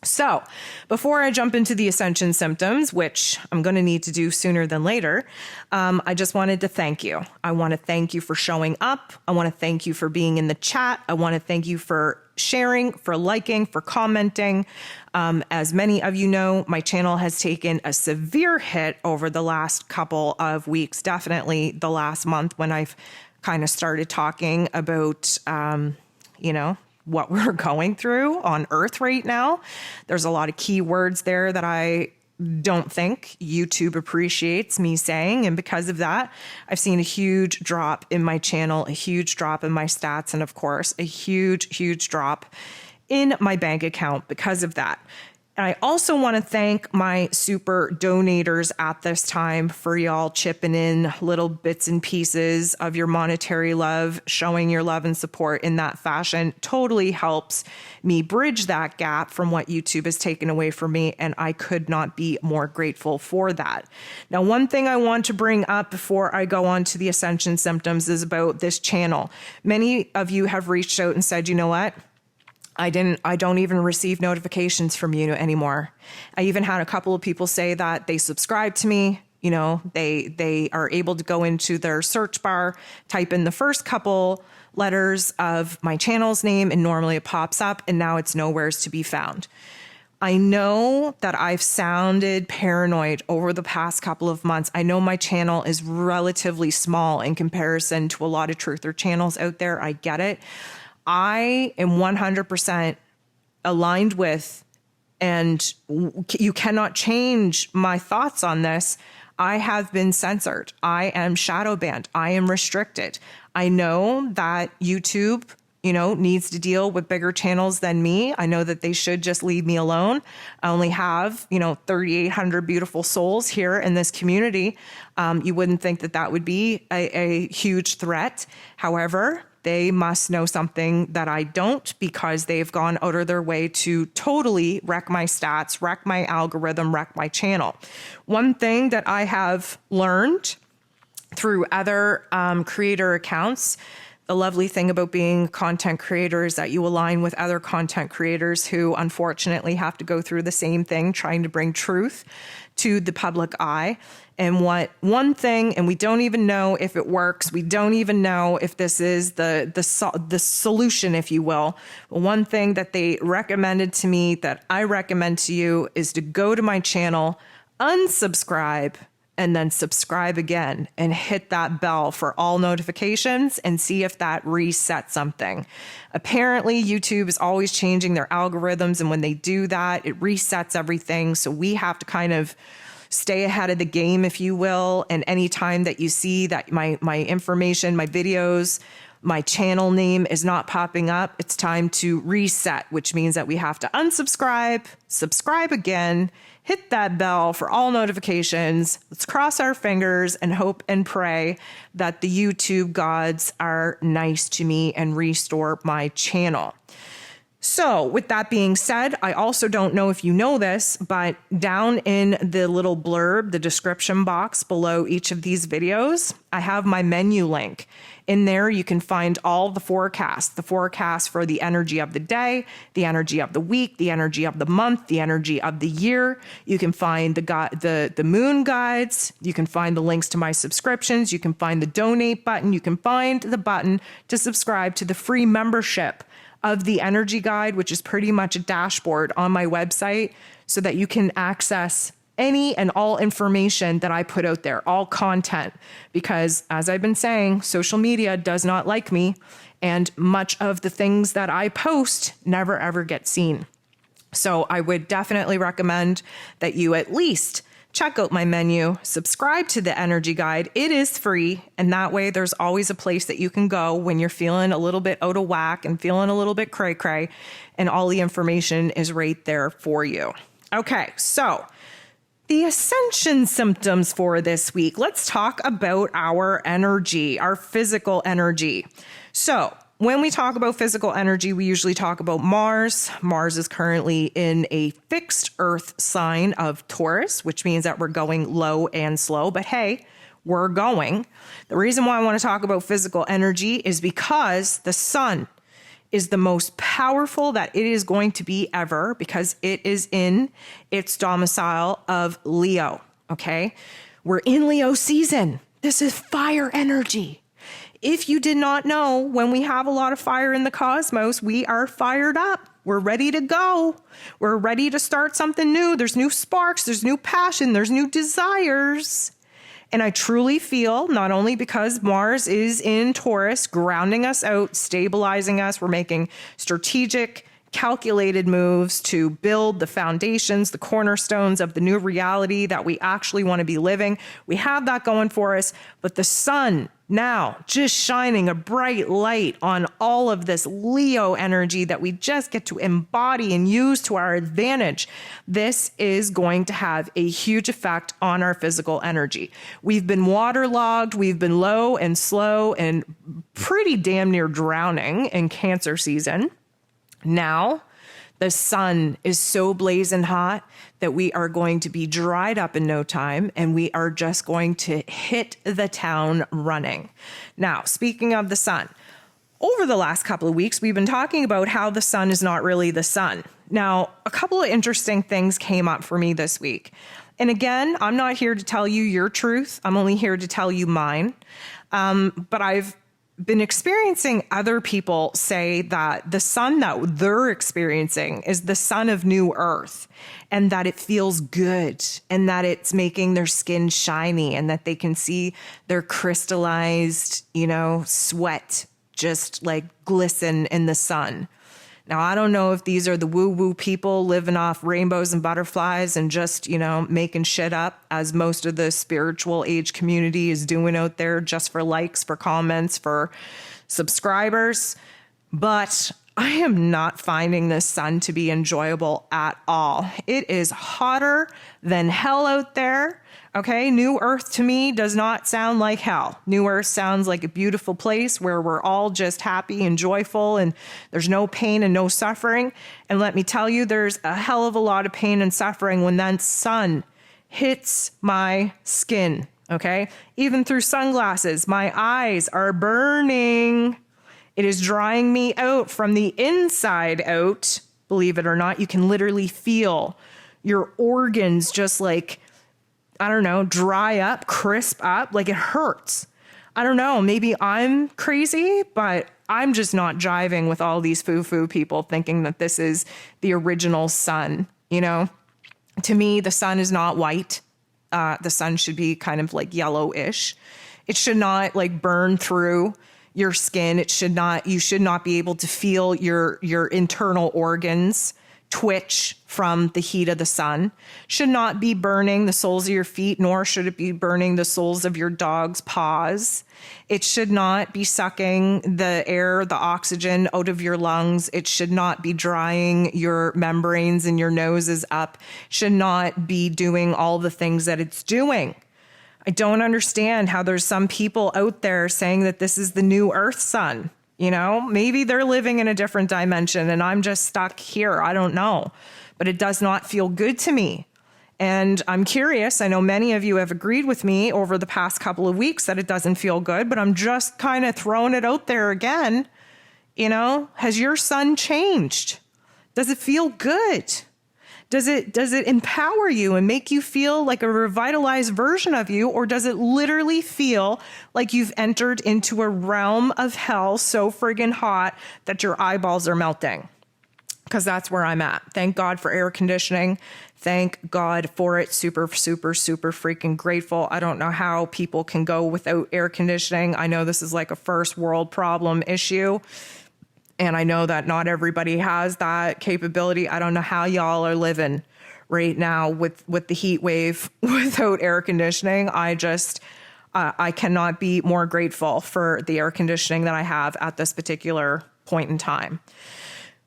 So before I jump into the Ascension symptoms, which I'm going to need to do sooner than later, I just wanted to thank you. I want to thank you for showing up. I want to thank you for being in the chat. I want to thank you for sharing, for liking, for commenting. As many of you know, my channel has taken a severe hit over the last couple of weeks, definitely the last month when I've kind of started talking about, what we're going through on Earth right now. There's a lot of key words there that I don't think YouTube appreciates me saying. And because of that, I've seen a huge drop in my channel, a huge drop in my stats, and of course, a huge drop in my bank account because of that. And I also want to thank my super donators at this time for y'all chipping in little bits and pieces of your monetary love, showing your love and support in that fashion. Totally helps me bridge that gap from what YouTube has taken away from me. And I could not be more grateful for that. Now, one thing I want to bring up before I go on to the Ascension symptoms is about this channel. Many of you have reached out and said, you know what? I don't even receive notifications from you anymore. I even had a couple of people say that they subscribe to me. You know, they are able to go into their search bar, type in the first couple letters of my channel's name, and normally it pops up, and now it's nowheres to be found. I know that I've sounded paranoid over the past couple of months. I know my channel is relatively small in comparison to a lot of truther channels out there. I get it. I am 100% aligned with, and you cannot change my thoughts on this. I have been censored. I am shadow banned. I am restricted. I know that YouTube, needs to deal with bigger channels than me. I know that they should just leave me alone. I only have, 3,800 beautiful souls here in this community. You wouldn't think that would be a huge threat. However, they must know something that I don't, because they've gone out of their way to totally wreck my stats, wreck my algorithm, wreck my channel. One thing that I have learned through other creator accounts, the lovely thing about being a content creator is that you align with other content creators who unfortunately have to go through the same thing, trying to bring truth to the public eye. And one thing, and we don't even know if it works. We don't even know if this is the solution, if you will. One thing that they recommended to me that I recommend to you is to go to my channel, unsubscribe, and then subscribe again and hit that bell for all notifications and see if that resets something. Apparently, YouTube is always changing their algorithms, and when they do that, it resets everything. So we have to kind of stay ahead of the game, if you will. And anytime that you see that my information, my videos, my channel name is not popping up, it's time to reset, which means that we have to unsubscribe, subscribe again, hit that bell for all notifications. Let's cross our fingers and hope and pray that the YouTube gods are nice to me and restore my channel. So with that being said, I also don't know if you know this, but down in the little blurb, the description box below each of these videos, I have my menu link. In there, you can find all the forecast for the energy of the day, the energy of the week, the energy of the month, the energy of the year. You can find the moon guides. You can find the links to my subscriptions. You can find the donate button. You can find the button to subscribe to the free membership of the energy guide, which is pretty much a dashboard on my website, so that you can access any and all information that I put out there, all content, because as I've been saying, social media does not like me, and much of the things that I post never ever get seen. So I would definitely recommend that you at least check out my menu, subscribe to the energy guide. It is free, and that way there's always a place that you can go when you're feeling a little bit out of whack and feeling a little bit cray-cray, and all the information is right there for you. Okay, so the Ascension symptoms for this week. Let's talk about our energy, our physical energy. So when we talk about physical energy, we usually talk about Mars. Mars is currently in a fixed Earth sign of Taurus, which means that we're going low and slow. But hey, we're going. The reason why I want to talk about physical energy is because the sun is the most powerful that it is going to be ever, because it is in its domicile of Leo. Okay, we're in Leo season. This is fire energy. If you did not know, when we have a lot of fire in the cosmos, we are fired up. We're ready to go. We're ready to start something new. There's new sparks, there's new passion, there's new desires. And I truly feel, not only because Mars is in Taurus, grounding us out, stabilizing us, we're making strategic calculated moves to build the foundations, the cornerstones of the new reality that we actually want to be living. We have that going for us, but the sun now just shining a bright light on all of this Leo energy that we just get to embody and use to our advantage. This is going to have a huge effect on our physical energy. We've been waterlogged, we've been low and slow and pretty damn near drowning in Cancer season. Now, the sun is so blazing hot that we are going to be dried up in no time, and we are just going to hit the town running. Now, speaking of the sun, over the last couple of weeks, we've been talking about how the sun is not really the sun. Now, a couple of interesting things came up for me this week. And again, I'm not here to tell you your truth. I'm only here to tell you mine. But I've been experiencing other people say that the sun that they're experiencing is the sun of new earth, and that it feels good, and that it's making their skin shiny, and that they can see their crystallized, sweat just like glisten in the sun. Now, I don't know if these are the woo-woo people living off rainbows and butterflies and just, making shit up, as most of the spiritual age community is doing out there just for likes, for comments, for subscribers. But I am not finding this sun to be enjoyable at all. It is hotter than hell out there. Okay, New Earth to me does not sound like hell. New Earth sounds like a beautiful place where we're all just happy and joyful and there's no pain and no suffering. And let me tell you, there's a hell of a lot of pain and suffering when that sun hits my skin, okay? Even through sunglasses, my eyes are burning. It is drying me out from the inside out. Believe it or not, you can literally feel your organs just like, dry up, crisp up, like it hurts. I don't know, maybe I'm crazy, but I'm just not jiving with all these foo-foo people thinking that this is the original sun, To me, the sun is not white. The sun should be kind of like yellowish. It should not like burn through your skin. You should not be able to feel your internal organs twitch from the heat of the sun. Should not be burning the soles of your feet, nor should it be burning the soles of your dog's paws. It should not be sucking the air, the oxygen out of your lungs. It should not be drying your membranes and your noses up. Should not be doing all the things that it's doing. I don't understand how there's some people out there saying that this is the new Earth sun. Maybe they're living in a different dimension and I'm just stuck here. I don't know, but it does not feel good to me. And I'm curious. I know many of you have agreed with me over the past couple of weeks that it doesn't feel good, but I'm just kind of throwing it out there again. Has your sun changed? Does it feel good? Does it empower you and make you feel like a revitalized version of you? Or does it literally feel like you've entered into a realm of hell so friggin' hot that your eyeballs are melting? Because that's where I'm at. Thank God for air conditioning. Thank God for it. Super, super, super freaking grateful. I don't know how people can go without air conditioning. I know this is like a first world problem issue. And I know that not everybody has that capability. I don't know how y'all are living right now with the heat wave without air conditioning. I cannot be more grateful for the air conditioning that I have at this particular point in time.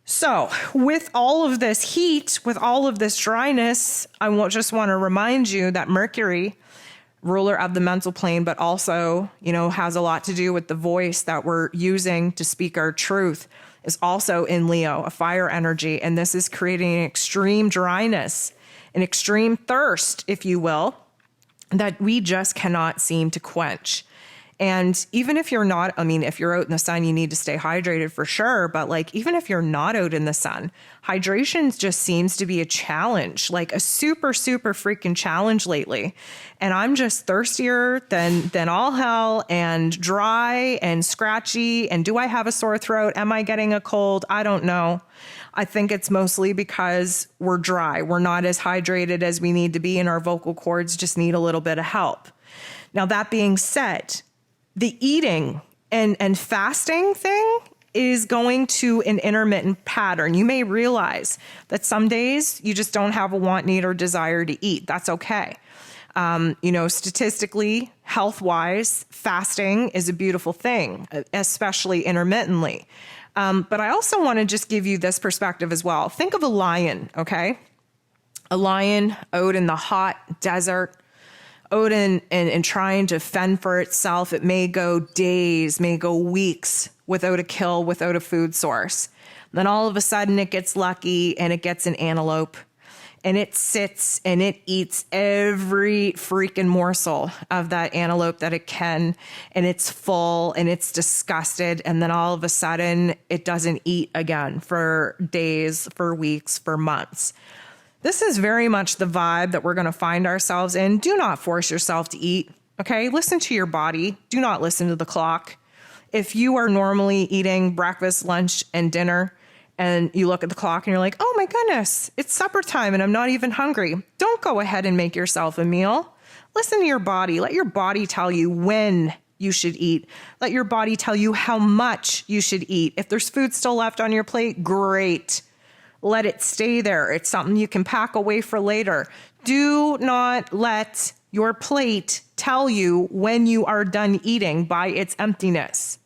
So with all of this heat, with all of this dryness, I just want to remind you that Mercury, ruler of the mental plane, but also, has a lot to do with the voice that we're using to speak our truth, is also in Leo, a fire energy. And this is creating an extreme dryness, an extreme thirst, if you will, that we just cannot seem to quench. And even if you're not, if you're out in the sun, you need to stay hydrated for sure. But even if you're not out in the sun, hydration just seems to be a challenge, like a super, super freaking challenge lately. And I'm just thirstier than all hell and dry and scratchy. And do I have a sore throat? Am I getting a cold? I don't know. I think it's mostly because we're dry. We're not as hydrated as we need to be, and our vocal cords just need a little bit of help. Now, that being said, the eating and fasting thing is going to an intermittent pattern. You may realize that some days you just don't have a want, need, or desire to eat. That's okay. Statistically, health-wise, fasting is a beautiful thing, especially intermittently. But I also want to just give you this perspective as well. Think of a lion, okay? A lion out in the hot desert, out and trying to fend for itself. It may go days, may go weeks without a kill, without a food source. Then all of a sudden it gets lucky and it gets an antelope. And it sits and it eats every freaking morsel of that antelope that it can. And it's full and it's disgusted. And then all of a sudden it doesn't eat again for days, for weeks, for months. This is very much the vibe that we're going to find ourselves in. Do not force yourself to eat. Okay. Listen to your body. Do not listen to the clock. If you are normally eating breakfast, lunch, and dinner, and you look at the clock and you're like, oh my goodness, it's supper time and I'm not even hungry, don't go ahead and make yourself a meal. Listen to your body. Let your body tell you when you should eat. Let your body tell you how much you should eat. If there's food still left on your plate, great. Let it stay there. It's something you can pack away for later. Do not let your plate tell you when you are done eating by its emptiness.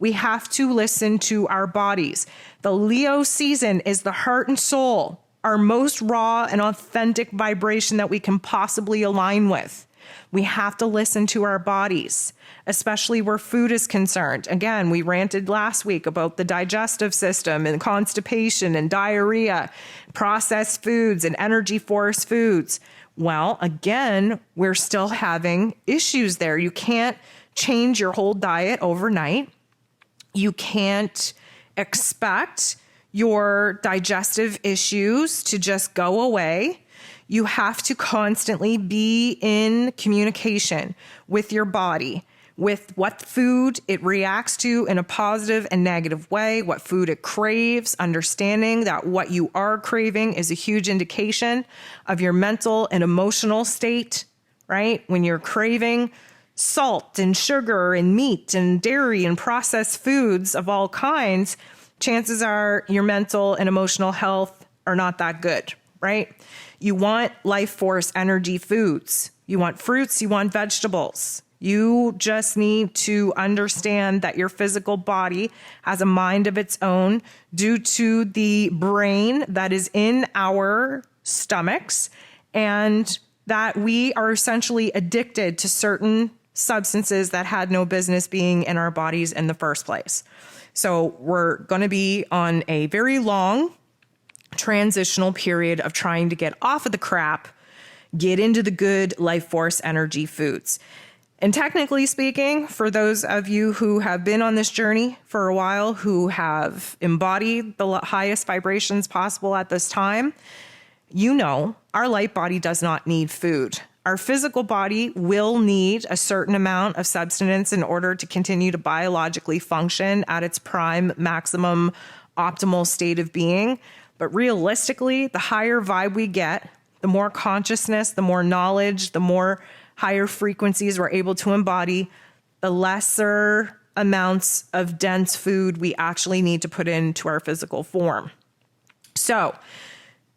We have to listen to our bodies. The Leo season is the heart and soul, our most raw and authentic vibration that we can possibly align with. We have to listen to our bodies, especially where food is concerned. Again, we ranted last week about the digestive system and constipation and diarrhea, processed foods and energy force foods. Well, again, we're still having issues there. You can't change your whole diet overnight. You can't expect your digestive issues to just go away. You have to constantly be in communication with your body, with what food it reacts to in a positive and negative way, what food it craves, understanding that what you are craving is a huge indication of your mental and emotional state, right? When you're craving salt and sugar and meat and dairy and processed foods of all kinds, chances are your mental and emotional health are not that good, right? You want life force energy foods. You want fruits, you want vegetables. You just need to understand that your physical body has a mind of its own due to the brain that is in our stomachs, and that we are essentially addicted to certain substances that had no business being in our bodies in the first place. So we're going to be on a very long transitional period of trying to get off of the crap, get into the good life force energy foods. And technically speaking, for those of you who have been on this journey for a while, who have embodied the highest vibrations possible at this time, you know our light body does not need food. Our physical body will need a certain amount of substance in order to continue to biologically function at its prime, maximum, optimal state of being. But realistically, the higher vibe we get, the more consciousness, the more knowledge, the more higher frequencies we're able to embody, the lesser amounts of dense food we actually need to put into our physical form. So,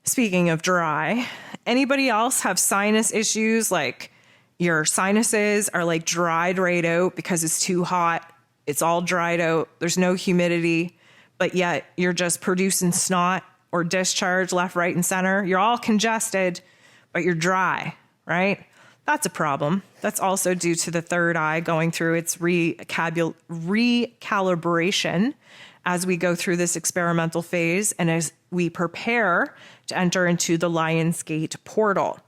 speaking of dry, anybody else have sinus issues? Like your sinuses are like dried right out because it's too hot. It's all dried out. There's no humidity, but yet you're just producing snot or discharge left, right, and center. You're all congested, but you're dry, right? That's a problem. That's also due to the third eye going through its recalibration as we go through this experimental phase and as we prepare to enter into the Lion's Gate portal.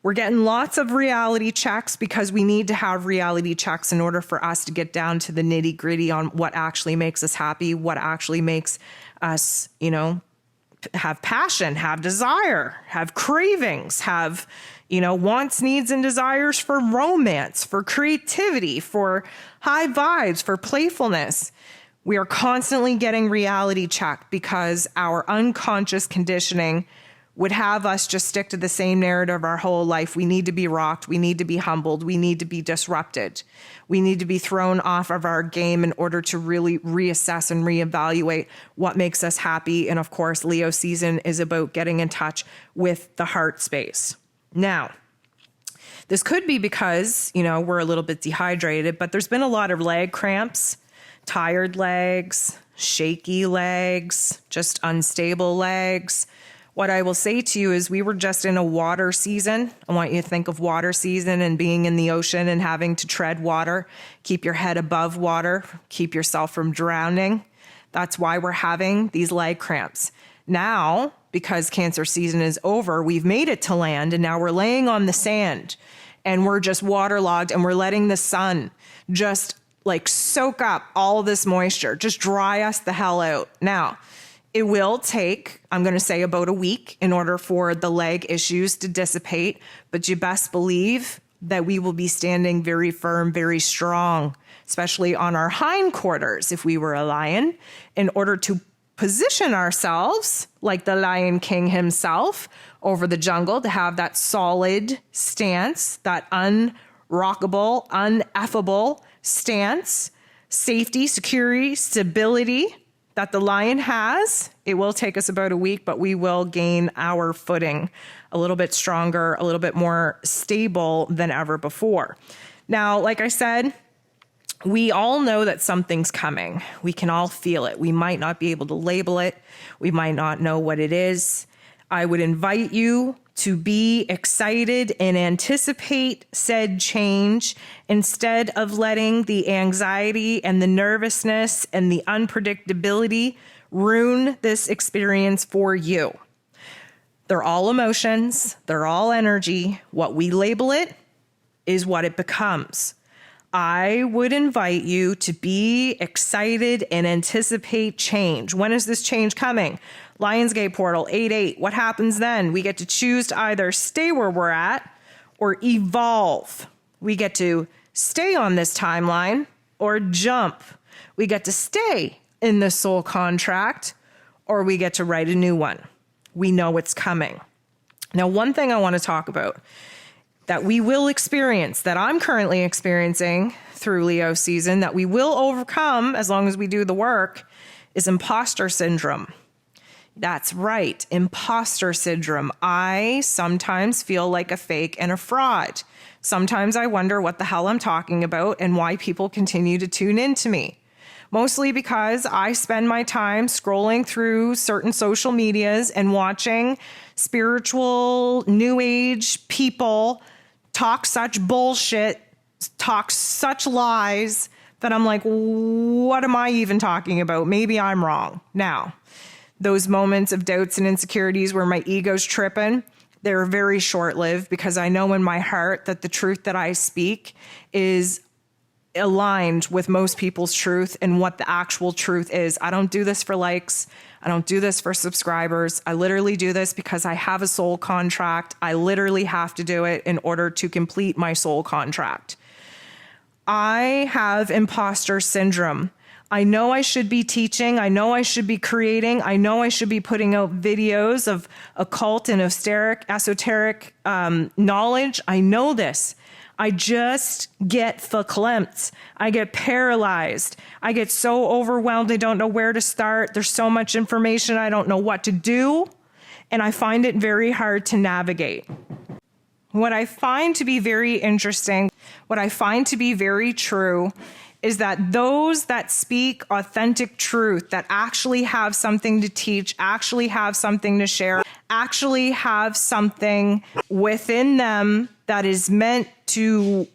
We're getting lots of reality checks because we need to have reality checks in order for us to get down to the nitty gritty on what actually makes us happy, what actually makes us, have passion, have desire, have cravings, have, wants, needs, and desires for romance, for creativity, for high vibes, for playfulness. We are constantly getting reality checked because our unconscious conditioning would have us just stick to the same narrative our whole life. We need to be rocked. We need to be humbled. We need to be disrupted. We need to be thrown off of our game in order to really reassess and reevaluate what makes us happy. And of course, Leo season is about getting in touch with the heart space. Now, this could be because, we're a little bit dehydrated, but there's been a lot of leg cramps, tired legs, shaky legs, just unstable legs. What I will say to you is we were just in a water season. I want you to think of water season and being in the ocean and having to tread water. Keep your head above water. Keep yourself from drowning. That's why we're having these leg cramps. Now, because Cancer season is over, we've made it to land and now we're laying on the sand and we're just waterlogged and we're letting the sun just soak up all this moisture, just dry us the hell out. Now, it will take, I'm going to say, about a week in order for the leg issues to dissipate, but you best believe that we will be standing very firm, very strong, especially on our hindquarters if we were a lion, in order to position ourselves like the Lion King himself over the jungle, to have that solid stance, that unrockable, uneffable stance, safety, security, stability that the lion has. It will take us about a week, but we will gain our footing a little bit stronger, a little bit more stable than ever before. Now, like I said, we all know that something's coming. We can all feel it. We might not be able to label it. We might not know what it is. I would invite you to be excited and anticipate said change instead of letting the anxiety and the nervousness and the unpredictability ruin this experience for you. They're all emotions. They're all energy. What we label it is what it becomes. I would invite you to be excited and anticipate change. When is this change coming? Lionsgate portal 8/8. What happens then? We get to choose to either stay where we're at or evolve. We get to stay on this timeline or jump. We get to stay in the soul contract or we get to write a new one. We know it's coming. Now, one thing I want to talk about that we will experience, that I'm currently experiencing through Leo season, that we will overcome as long as we do the work, is imposter syndrome. That's right, imposter syndrome. I sometimes feel like a fake and a fraud. Sometimes I wonder what the hell I'm talking about and why people continue to tune into me. Mostly because I spend my time scrolling through certain social medias and watching spiritual, new age people talk such bullshit, talk such lies that I'm like, what am I even talking about? Maybe I'm wrong. Now, those moments of doubts and insecurities where my ego's tripping, they're very short-lived because I know in my heart that the truth that I speak is aligned with most people's truth and what the actual truth is. I don't do this for likes. I don't do this for subscribers. I literally do this because I have a soul contract. I literally have to do it in order to complete my soul contract. I have imposter syndrome. I know I should be teaching. I know I should be creating. I know I should be putting out videos of occult and esoteric knowledge. I know this. I just get verklempt. I get paralyzed. I get so overwhelmed. I don't know where to start. There's so much information. I don't know what to do. And I find it very hard to navigate. What I find to be very interesting, what I find to be very true, is that those that speak authentic truth, that actually have something to teach, actually have something to share, actually have something within them that is meant to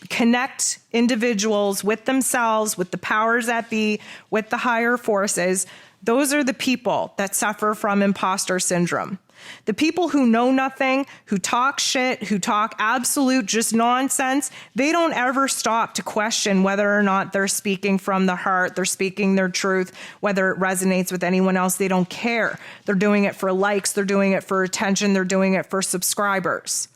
connect individuals with themselves, with the powers that be, with the higher forces, those are the people that suffer from imposter syndrome. The people who know nothing, who talk shit, who talk absolute just nonsense, they don't ever stop to question whether or not they're speaking from the heart, they're speaking their truth, whether it resonates with anyone else. They don't care. They're doing it for likes, they're doing it for attention, they're doing it for subscribers.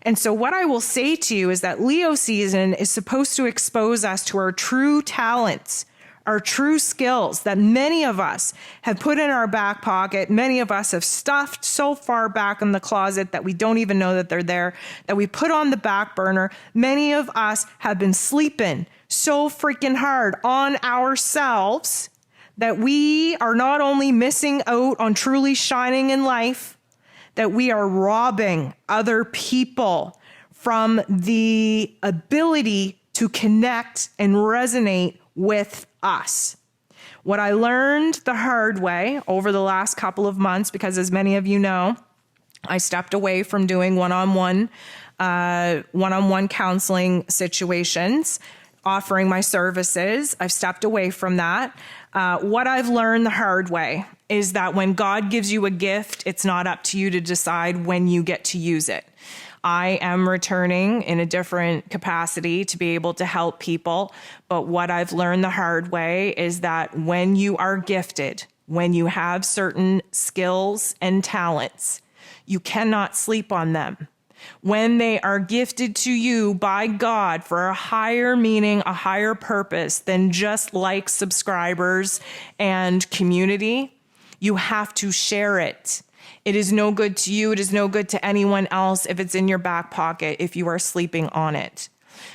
And so what I will say to you is that Leo season is supposed to expose us to our true talents, our true skills that many of us have put in our back pocket. Many of us have stuffed so far back in the closet that we don't even know that they're there, that we put on the back burner. Many of us have been sleeping so freaking hard on ourselves that we are not only missing out on truly shining in life, that we are robbing other people from the ability to connect and resonate with us. What I learned the hard way over the last couple of months, because as many of you know, I stepped away from doing one-on-one counseling situations, offering my services. I've stepped away from that. What I've learned the hard way is that when God gives you a gift, it's not up to you to decide when you get to use it. I am returning in a different capacity to be able to help people. But what I've learned the hard way is that when you are gifted, when you have certain skills and talents, you cannot sleep on them. When they are gifted to you by God for a higher meaning, a higher purpose than just like subscribers and community, you have to share it. It is no good to you. It is no good to anyone else if it's in your back pocket, if you are sleeping on it.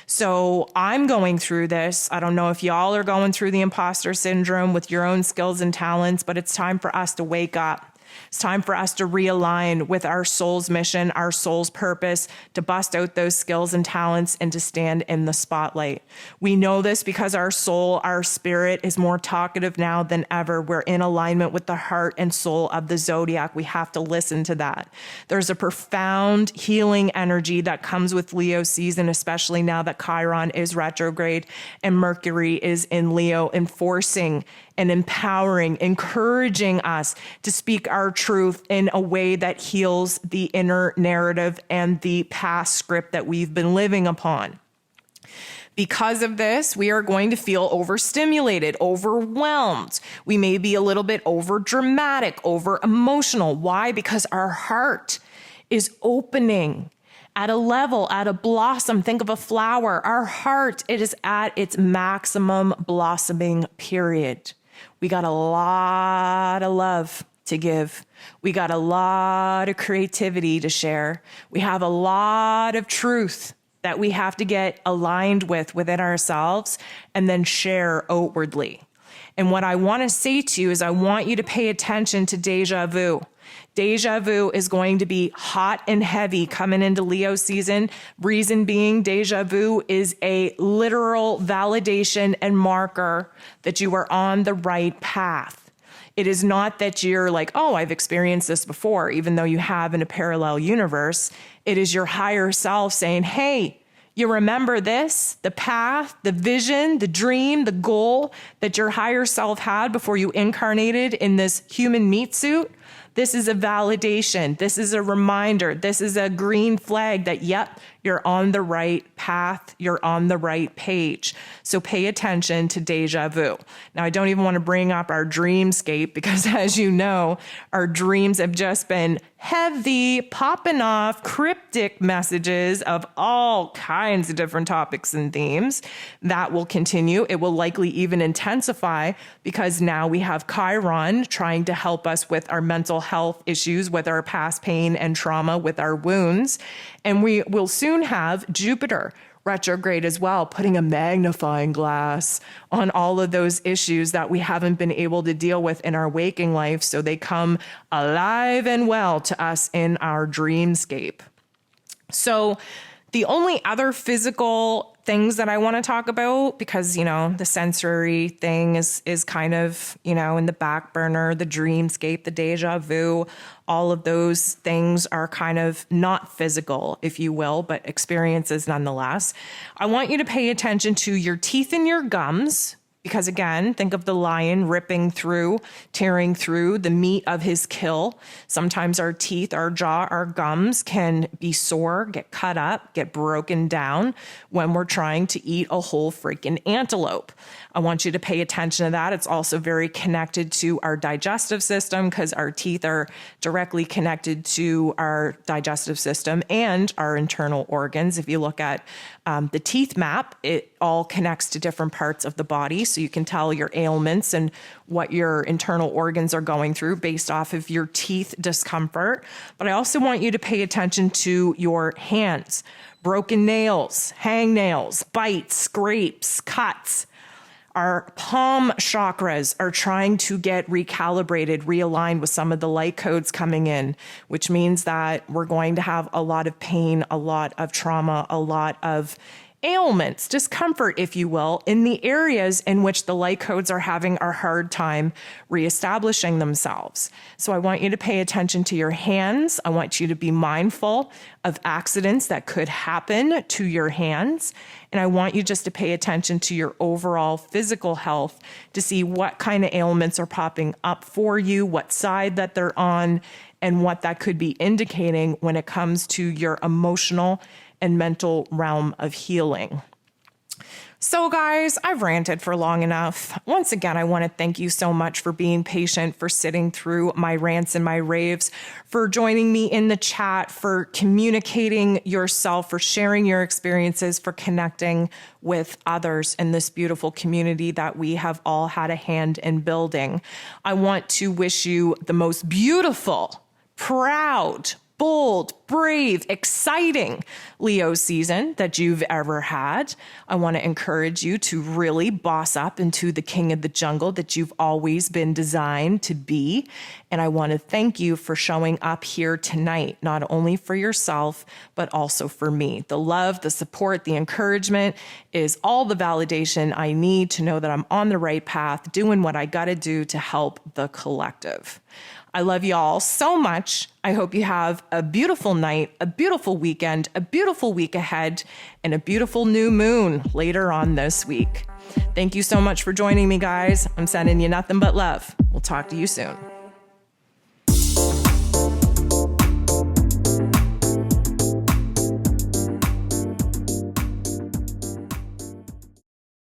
So I'm going through this. I don't know if y'all are going through the imposter syndrome with your own skills and talents, but it's time for us to wake up. It's time for us to realign with our soul's mission, our soul's purpose, to bust out those skills and talents and to stand in the spotlight. We know this because our soul, our spirit is more talkative now than ever. We're in alignment with the heart and soul of the zodiac. We have to listen to that. There's a profound healing energy that comes with Leo season, especially now that Chiron is retrograde and Mercury is in Leo, enforcing and empowering, encouraging us to speak our truth in a way that heals the inner narrative and the past script that we've been living upon. Because of this, we are going to feel overstimulated, overwhelmed. We may be a little bit over dramatic, over emotional. Why? Because our heart is opening at a level, at a blossom. Think of a flower. Our heart, it is at its maximum blossoming period. We got a lot of love to give. We got a lot of creativity to share. We have a lot of truth that we have to get aligned with within ourselves and then share outwardly. And what I want to say to you is I want you to pay attention to deja vu. Deja vu is going to be hot and heavy coming into Leo season. Reason being, deja vu is a literal validation and marker that you are on the right path. It is not that you're like, oh, I've experienced this before, even though you have in a parallel universe. It is your higher self saying, hey, you remember this, the path, the vision, the dream, the goal that your higher self had before you incarnated in this human meat suit? This is a validation. This is a reminder. This is a green flag that, yep, you're on the right path. You're on the right page. So pay attention to deja vu. Now, I don't even want to bring up our dreamscape because, as you know, our dreams have just been heavy, popping off cryptic messages of all kinds of different topics and themes. That will continue. It will likely even intensify because now we have Chiron trying to help us with our mental health issues, with our past pain and trauma, with our wounds. And we will soon have Jupiter retrograde as well, putting a magnifying glass on all of those issues that we haven't been able to deal with in our waking life, so they come alive and well to us in our dreamscape. So the only other physical things that I want to talk about, because, you know, the sensory thing is kind of, you know, in the back burner, the dreamscape, the deja vu, all of those things are kind of not physical, if you will, but experiences nonetheless. I want you to pay attention to your teeth and your gums. Because again, think of the lion ripping through, tearing through the meat of his kill. Sometimes our teeth, our jaw, our gums can be sore, get cut up, get broken down when we're trying to eat a whole freaking antelope. I want you to pay attention to that. It's also very connected to our digestive system because our teeth are directly connected to our digestive system and our internal organs. If you look at The teeth map, it all connects to different parts of the body, so you can tell your ailments and what your internal organs are going through based off of your teeth discomfort. But I also want you to pay attention to your hands. Broken nails, hangnails, bites, scrapes, cuts. Our palm chakras are trying to get recalibrated, realigned with some of the light codes coming in, which means that we're going to have a lot of pain, a lot of trauma, a lot of ailments, discomfort, if you will, in the areas in which the light codes are having a hard time reestablishing themselves. So I want you to pay attention to your hands. I want you to be mindful of accidents that could happen to your hands. And I want you just to pay attention to your overall physical health to see what kind of ailments are popping up for you, what side that they're on, and what that could be indicating when it comes to your emotional and mental realm of healing. So guys, I've ranted for long enough. Once again, I want to thank you so much for being patient, for sitting through my rants and my raves, for joining me in the chat, for communicating yourself, for sharing your experiences, for connecting with others in this beautiful community that we have all had a hand in building. I want to wish you the most beautiful, proud, bold, brave, exciting Leo season that you've ever had. I want to encourage you to really boss up into the king of the jungle that you've always been designed to be. And I want to thank you for showing up here tonight, not only for yourself, but also for me. The love, the support, the encouragement is all the validation I need to know that I'm on the right path, doing what I got to do to help the collective. I love you all so much. I hope you have a beautiful night, a beautiful weekend, a beautiful week ahead, and a beautiful new moon later on this week. Thank you so much for joining me, guys. I'm sending you nothing but love. We'll talk to you soon.